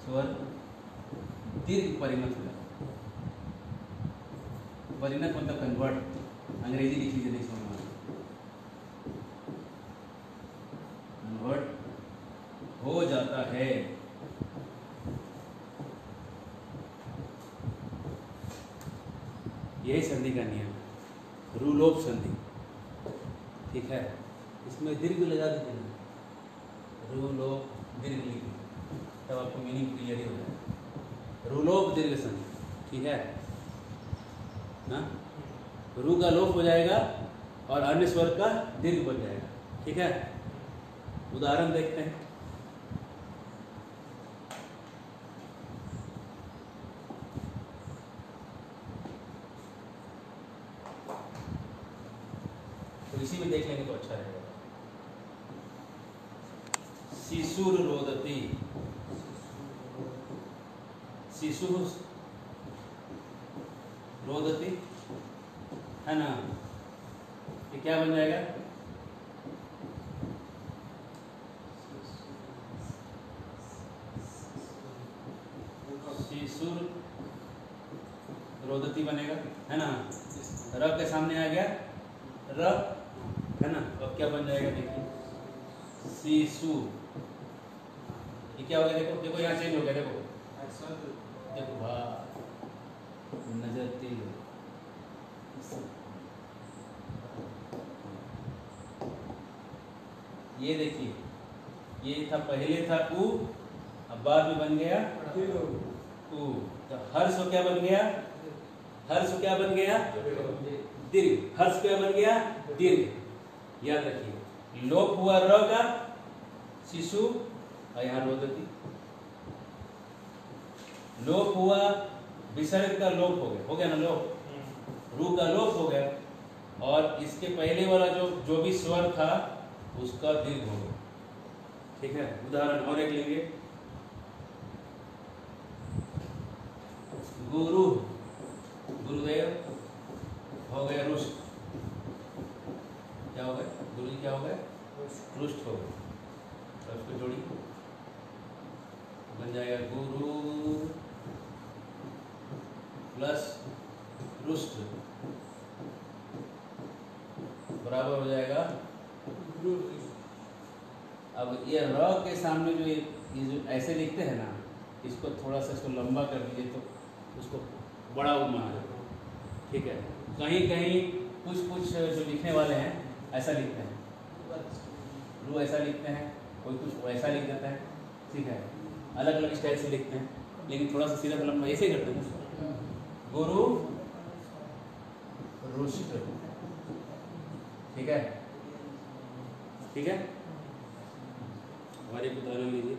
स्वर दीर्घ परिणत हो जाता। परिणत मतलब कन्वर्ट, अंग्रेजी लिख लीजिए, नहीं समझ में। कन्वर्ट हो जाता है। यही संधि का नियम, रूलोप संधि, ठीक है। इसमें दीर्घ लगा दीजिए ना, रूलोप दीर्घ लिखिए, तब आपको मीनिंग क्लियर ही हो जाएगा। रूलोप दीर्घ संधि, ठीक है ना। रू का लोप हो जाएगा और अन्य स्वर का दीर्घ बन जाएगा, ठीक है। उदाहरण देखते हैं। तो इसी में देख लेंगे तो अच्छा रहेगा। शिशुर रोदती, शिशु रोदती है ना, ये क्या बन जाएगा? शिशुर रोदती बनेगा, है ना। र के सामने आ गया र, है ना। अब क्या बन जाएगा देखिए, शिशु। ये क्या हो गया? देखो देखो, यहाँ चेंज हो गया, देखो देखो, वाह, नजर तेज हो। ये देखिए, ये था पहले था उ, अब बाद में बन गया उ। तो हर्ष क्या बन गया? हर्ष क्या बन गया? दीर्घ। हर्ष क्या बन गया? दीर्घ। याद रखिए, लोप हुआ र का, शिशु और यहाँ रोदती। लोप हुआ, विसर्ग का लोप हो गया ना, लोप, रू का लोप हो गया, और इसके पहले वाला जो भी स्वर था उसका दीर्घ हो गया। ठीक है, उदाहरण और एक लेंगे। गुरु, गुरुदेव हो गया रुष्ट। क्या हो गया? गुरु जी क्या हो गया? रुष्ट हो गया। तो उसको जोड़ी बन जाएगा गुरु प्लस रुष्ट बराबर हो जाएगा। अब ये र के सामने जो ये जो ऐसे लिखते हैं ना, इसको थोड़ा सा इसको लंबा कर दीजिए तो उसको बड़ा बना जाए। ठीक है, कहीं कहीं कुछ जो लिखने वाले हैं ऐसा लिखते हैं, रू ऐसा लिखते हैं, कोई कुछ वैसा लिख देता है। ठीक है, अलग अलग स्टाइल से लिखते हैं, लेकिन थोड़ा सा सीधा लंबा ऐसे ही करते हैं। गुरु रुष्ट। ठीक है, ठीक है। हमारे एक उदाहरण लीजिए,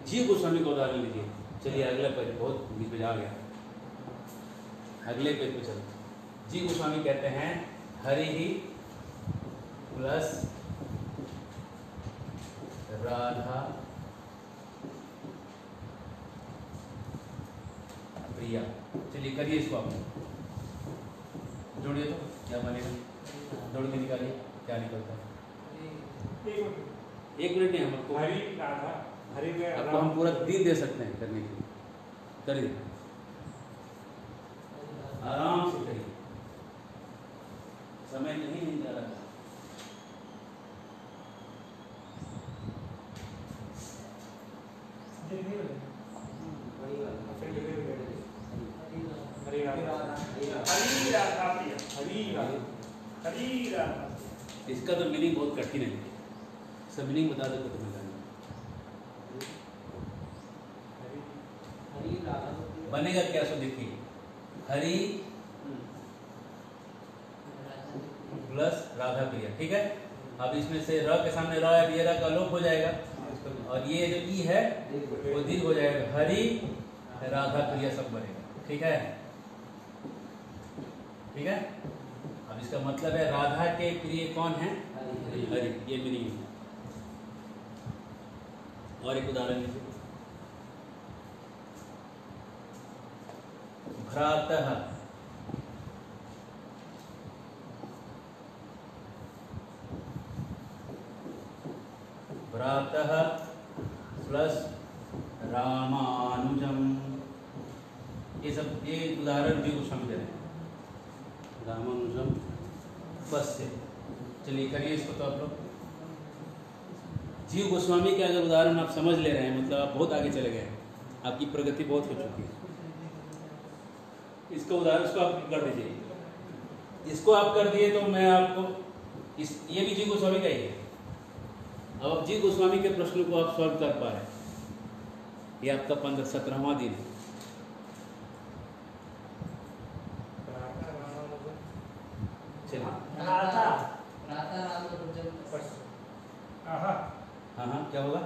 जी गोस्वामी का उदाहरण लीजिए। चलिए अगला पेज, बहुत बीच में आ गया, अगले पेज पे चलते। जी गोस्वामी कहते हैं हरि ही प्लस राधा प्रिया। चलिए करिए इसको, आप जोड़िए तो क्या बनेगा, जोड़ के निकालिए क्या निकलता है। एक मिनट नहीं, हमको हरि राधा, हरि में आपको हम पूरा दिन दे सकते हैं करने के लिए। करिए, आराम से करिए, समय नहीं जा रहा। इसका तो मीनिंग बहुत कठिन है, इसका मीनिंग बता दो तो तुम्हें बनेगा क्या। सो देखिए, हरि प्लस राधा प्रिया। ठीक है, अब इसमें से र के सामने र है, ये र का लोप हो जाएगा, और ये जो ई है वो दीर्घ हो जाएगा। हरि राधा प्रिया सब बनेगा। ठीक है, ठीक है। अब इसका मतलब है राधा के प्रिय कौन है? हरि। ये मीनिंग है। और एक उदाहरण लीजिए, भ्रातः, भ्रातः प्लस रामानुजम। ये सब ये उदाहरण भी गोस्वामी दे रहे हैं। रामानुजम पश्य। चलिए करिए इसको तो आप लोग। जीव गोस्वामी के अगर उदाहरण आप समझ ले रहे हैं, मतलब आप बहुत आगे चले गए, आपकी प्रगति बहुत हो चुकी है। इसका उदाहरण इसको आप कर दीजिए, इसको आप कर दिए तो मैं आपको ये भी जीव गोस्वामी का ही है। अब आप जीव गोस्वामी के प्रश्न को आप सॉल्व कर पा रहे हैं। ये आपका 17वां दिन है। हाँ, क्या होगा?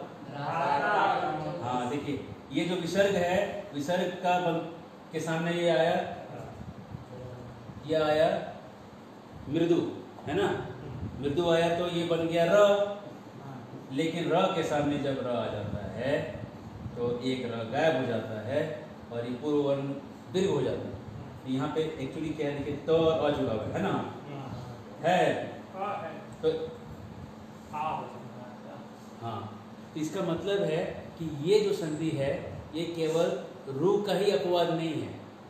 हाँ, देखिए ये जो विसर्ग है, विसर्ग का के सामने ये आया मृदु, है ना। मृदु आया तो ये बन गया र, लेकिन र के सामने जब र आ जाता है तो एक र गायब हो जाता है और ये पूर्व वर्ण दीर्घ हो जाता है। यहाँ पे एक्चुअली क्या है, देखिए तो अ जुड़ा हुआ है ना, है तो हाँ, तो इसका मतलब है कि ये जो संधि है ये केवल रू का ही अपवाद नहीं है,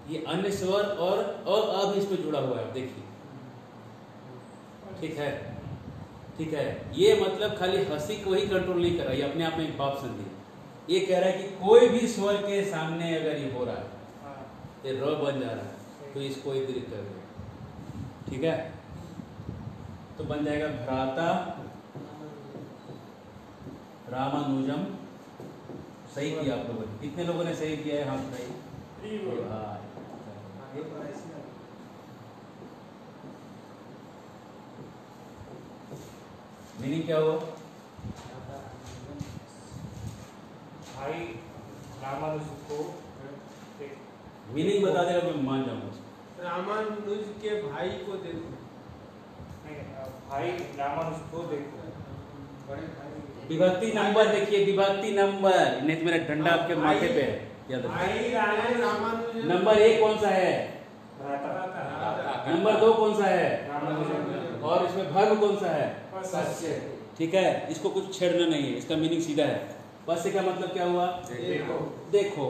ये अन्य स्वर और अ भी इसमें जुड़ा हुआ है। देखिए, ठीक है, ठीक है। ये मतलब खाली हंसी को ही कंट्रोल नहीं कर रहा, ये अपने आप में एक भाव संधि है। ये कह रहा है कि कोई भी स्वर के सामने अगर ये हो रहा है, ये र बन जा रहा है, तो इसको ही दीर्घ कर दे। ठीक है, तो बन जाएगा भ्राता रामानुजम। सही किया आप लोगों ने। कितने लोगों ने सही किया है? हाँ, सही। मीनिंग क्या हुआ? भाई रामानुज को मीनिंग बता देगा मैं मान जाऊंगा। रामानुज के भाई को देखो। नहीं, भाई रामानुज को देखो। विभक्ति नंबर देखिए, विभक्ति नंबर, नहीं तो मेरा डंडा आपके माथे पे है, याद रखिए। भाई रामानुज। नंबर 1 कौन सा है? नंबर 2 कौन सा है? रामानुज। और इसमें वर्ब कौन सा है? सस्य। ठीक है, इसको कुछ छेड़ना नहीं है, इसका मीनिंग सीधा है। पस्य का मतलब क्या हुआ? देखो। देखो।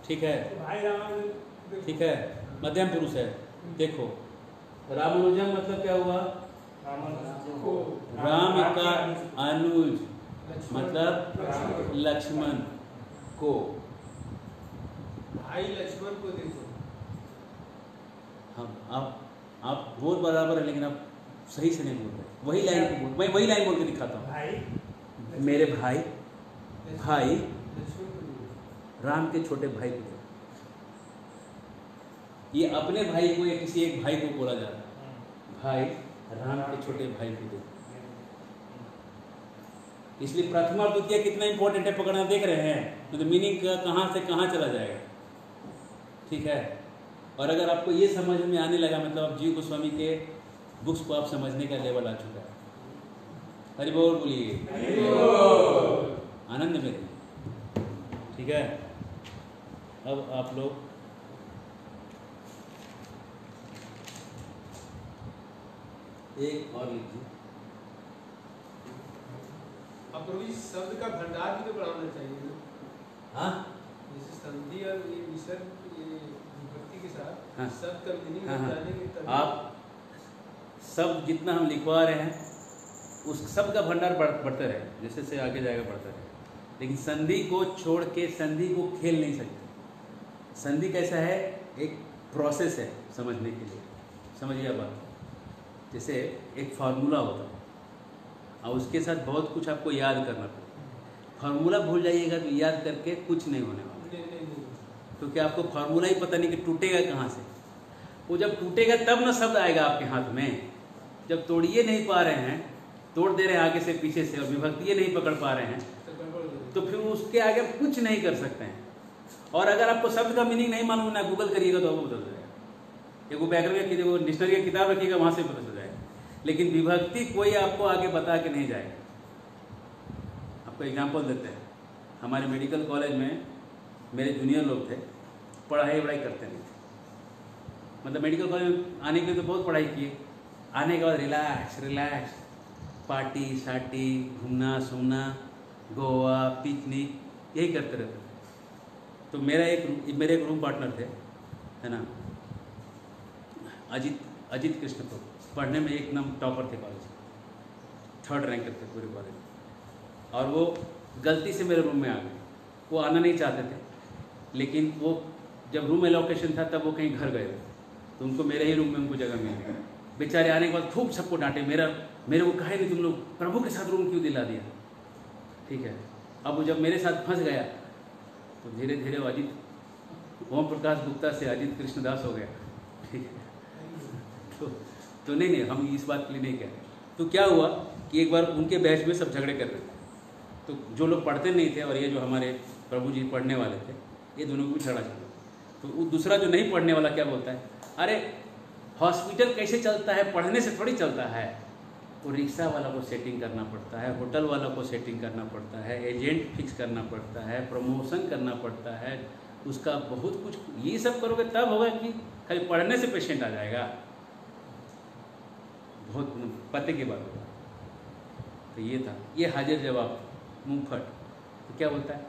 ठीक है, भाई रामानुज। ठीक है, मध्यम पुरुष है, देखो। रामानुजम मतलब क्या हुआ? रामानुज को। राम का अनुज मतलब लक्ष्मण को। भाई लक्ष्मण को देखो। हम आप बोल बराबर है, लेकिन आप सही से नहीं बोल रहे। वही लाइन को बोल, मैं वही लाइन बोल के दिखाता हूँ। भाई मेरे भाई लक्ष्मण को देखो। राम के छोटे भाई को देखो। ये अपने भाई को या किसी एक भाई को बोला जा रहा है। भाई राम के छोटे भाई को देखो। इसलिए प्रथमा और द्वितीय कितना इंपॉर्टेंट है पकड़ना, देख रहे हैं? तो मीनिंग कहाँ से कहाँ चला जाएगा। ठीक है, और अगर आपको ये समझ में आने लगा, मतलब आप जीव गोस्वामी के बुक्स को आप समझने का लेवल आ चुका है। हरि बोल बोलिए, आनंद में रहिए। ठीक है, अब आप लोग एक और लीजिए। अब प्रभु जी शब्द का भंडार भी तो बढ़ाना चाहिए ना। हाँ, जैसे संधि और ये विसर्ग, ये विभक्ति के साथ हाँ। शब्द का मीनिंग हाँ, हाँ। जानेंगे तभी। आप सब जितना हम लिखवा रहे हैं उस सब का भंडार बढ़ते रहे, जैसे से आगे जाएगा बढ़ता रहे। लेकिन संधि को छोड़ के संधि को खेल नहीं सकते। संधि कैसा है? एक प्रोसेस है समझने के लिए। समझिए बात, जैसे एक फार्मूला होता है और उसके साथ बहुत कुछ आपको याद करना पड़ेगा। फार्मूला भूल जाइएगा तो याद करके कुछ नहीं होने वाला, नहीं। क्योंकि आपको फार्मूला ही पता नहीं कि टूटेगा कहाँ से। वो जब टूटेगा तब ना शब्द आएगा आपके हाथ में। जब तोड़िए नहीं पा रहे हैं, तोड़ दे रहे हैं आगे से पीछे से, और विभक्ति नहीं पकड़ पा रहे हैं, तो फिर उसके आगे आप कुछ नहीं कर सकते हैं। और अगर आपको शब्द का मीनिंग नहीं मालूम ना, गूगल करिएगा तो आपको बता जाएगा। एक वो व्याकरण की वो डिक्शनरी की किताब रखिएगा, वहाँ से पता चल जाएगा। लेकिन विभक्ति कोई आपको आगे बता के नहीं जाएगा। आपको एग्जाम्पल देते हैं, हमारे मेडिकल कॉलेज में मेरे जूनियर लोग थे, पढ़ाई करते नहीं थे। मतलब मेडिकल कॉलेज में आने के लिए तो बहुत पढ़ाई किए, आने के बाद रिलैक्स, पार्टी शार्टी, घूमना सूमना, गोवा, पिकनिक, यही करते रहते थे। तो मेरे एक रूम पार्टनर थे, है ना, अजित कृष्ण को, पढ़ने में एकदम टॉपर थे कॉलेज, 3rd रैंकर थे पूरे कॉलेज में। और वो गलती से मेरे रूम में आ गए। वो आना नहीं चाहते थे, लेकिन वो जब रूम एलोकेशन था तब वो कहीं घर गए थे, तो उनको मेरे ही रूम में उनको जगह मिल गई। बेचारे आने के बाद खूब सबको डांटे, मेरे को कहे नहीं तुम लोग प्रभु के साथ रूम क्यों दिला दिया। ठीक है, अब वो जब मेरे साथ फंस गया तो धीरे धीरे वो ओम प्रकाश गुप्ता से अजित कृष्णदास हो गया। ठीक है, तो नहीं, हम इस बात के लिए नहीं कह रहे। तो क्या हुआ कि एक बार उनके बैच में सब झगड़े कर रहे थे, तो जो लोग पढ़ते नहीं थे और ये जो हमारे प्रभु जी पढ़ने वाले थे, ये दोनों को झगड़ा चला। तो वो दूसरा जो नहीं पढ़ने वाला क्या बोलता है, अरे हॉस्पिटल कैसे चलता है, पढ़ने से थोड़ी चलता है। तो रिक्शा वाला को सेटिंग करना पड़ता है, होटल वाला को सेटिंग करना पड़ता है, एजेंट फिक्स करना पड़ता है, प्रमोशन करना पड़ता है, उसका बहुत कुछ। ये सब करोगे तब होगा कि खाली पढ़ने से पेशेंट आ जाएगा। बहुत पते की बात होगा। तो ये था, ये हाजिर जवाब मुंहफट। तो क्या बोलता है,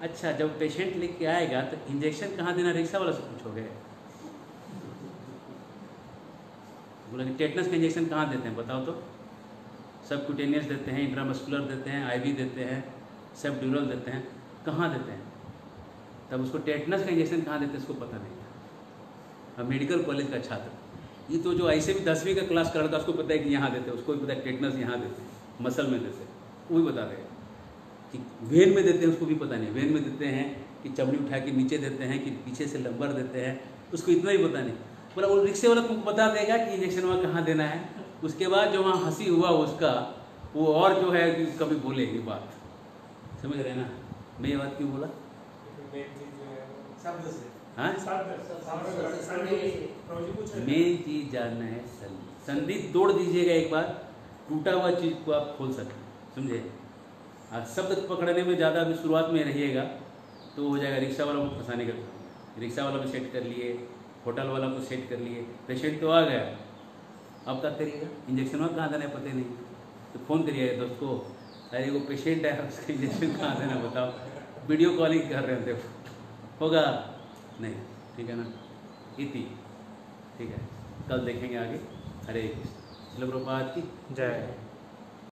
अच्छा जब पेशेंट लेके आएगा तो इंजेक्शन कहाँ देना, रिक्शा वाला से पूछोगे। बोला कि टेटनस का इंजेक्शन कहाँ देते हैं बताओ तो। सब क्यूटेनियस देते हैं, इंट्रामस्कुलर देते हैं, आईवी देते हैं, सब ड्यूरल देते हैं, कहाँ देते हैं। तब उसको टेटनस का इंजेक्शन कहाँ देते हैं उसको पता नहीं था। अब मेडिकल कॉलेज का छात्र, ये तो जो ऐसे भी 10वीं का क्लास कर रहा था उसको पता है कि यहाँ देते हैं, उसको भी पता है टेटनस यहाँ देते हैं, मसल में देते हैं, वो भी बता देगा। कि वेन में देते हैं उसको भी पता नहीं, वेन में देते हैं कि चमड़ी उठा के नीचे देते हैं कि पीछे से लंबर देते हैं, उसको इतना ही पता नहीं। बोला वो रिक्शे वाला तुमको बता देगा कि इंजेक्शन वहाँ कहाँ देना है। उसके बाद जो वहाँ हंसी हुआ उसका, वो और जो है कि कभी बोले ये बात, समझ रहे हैं ना? मैं ये बात क्यों बोला? शब्द से हाँ, मेन चीज जानना है संधि। संधि तोड़ दीजिएगा एक बार, टूटा हुआ चीज को आप खोल सकते हैं, समझे? शब्द पकड़ने में ज़्यादा अभी शुरुआत में रहिएगा तो हो जाएगा। रिक्शा वाला को फंसाने का काम, रिक्शा वाला को सेट कर लिए, होटल वाला को सेट कर लिए, पेशेंट तो आ गया, अब क्या करिएगा? इंजेक्शन वहाँ कहाँ देना है पता नहीं, तो फ़ोन करिएगा दोस्त को, अरे वो पेशेंट है उसका इंजेक्शन कहाँ देना बताओ, वीडियो कॉलिंग कर रहे थे, होगा नहीं? ठीक है ना? इति, ठीक है, कल देखेंगे आगे। हरे कृष्ण। प्रभुपाद की जय।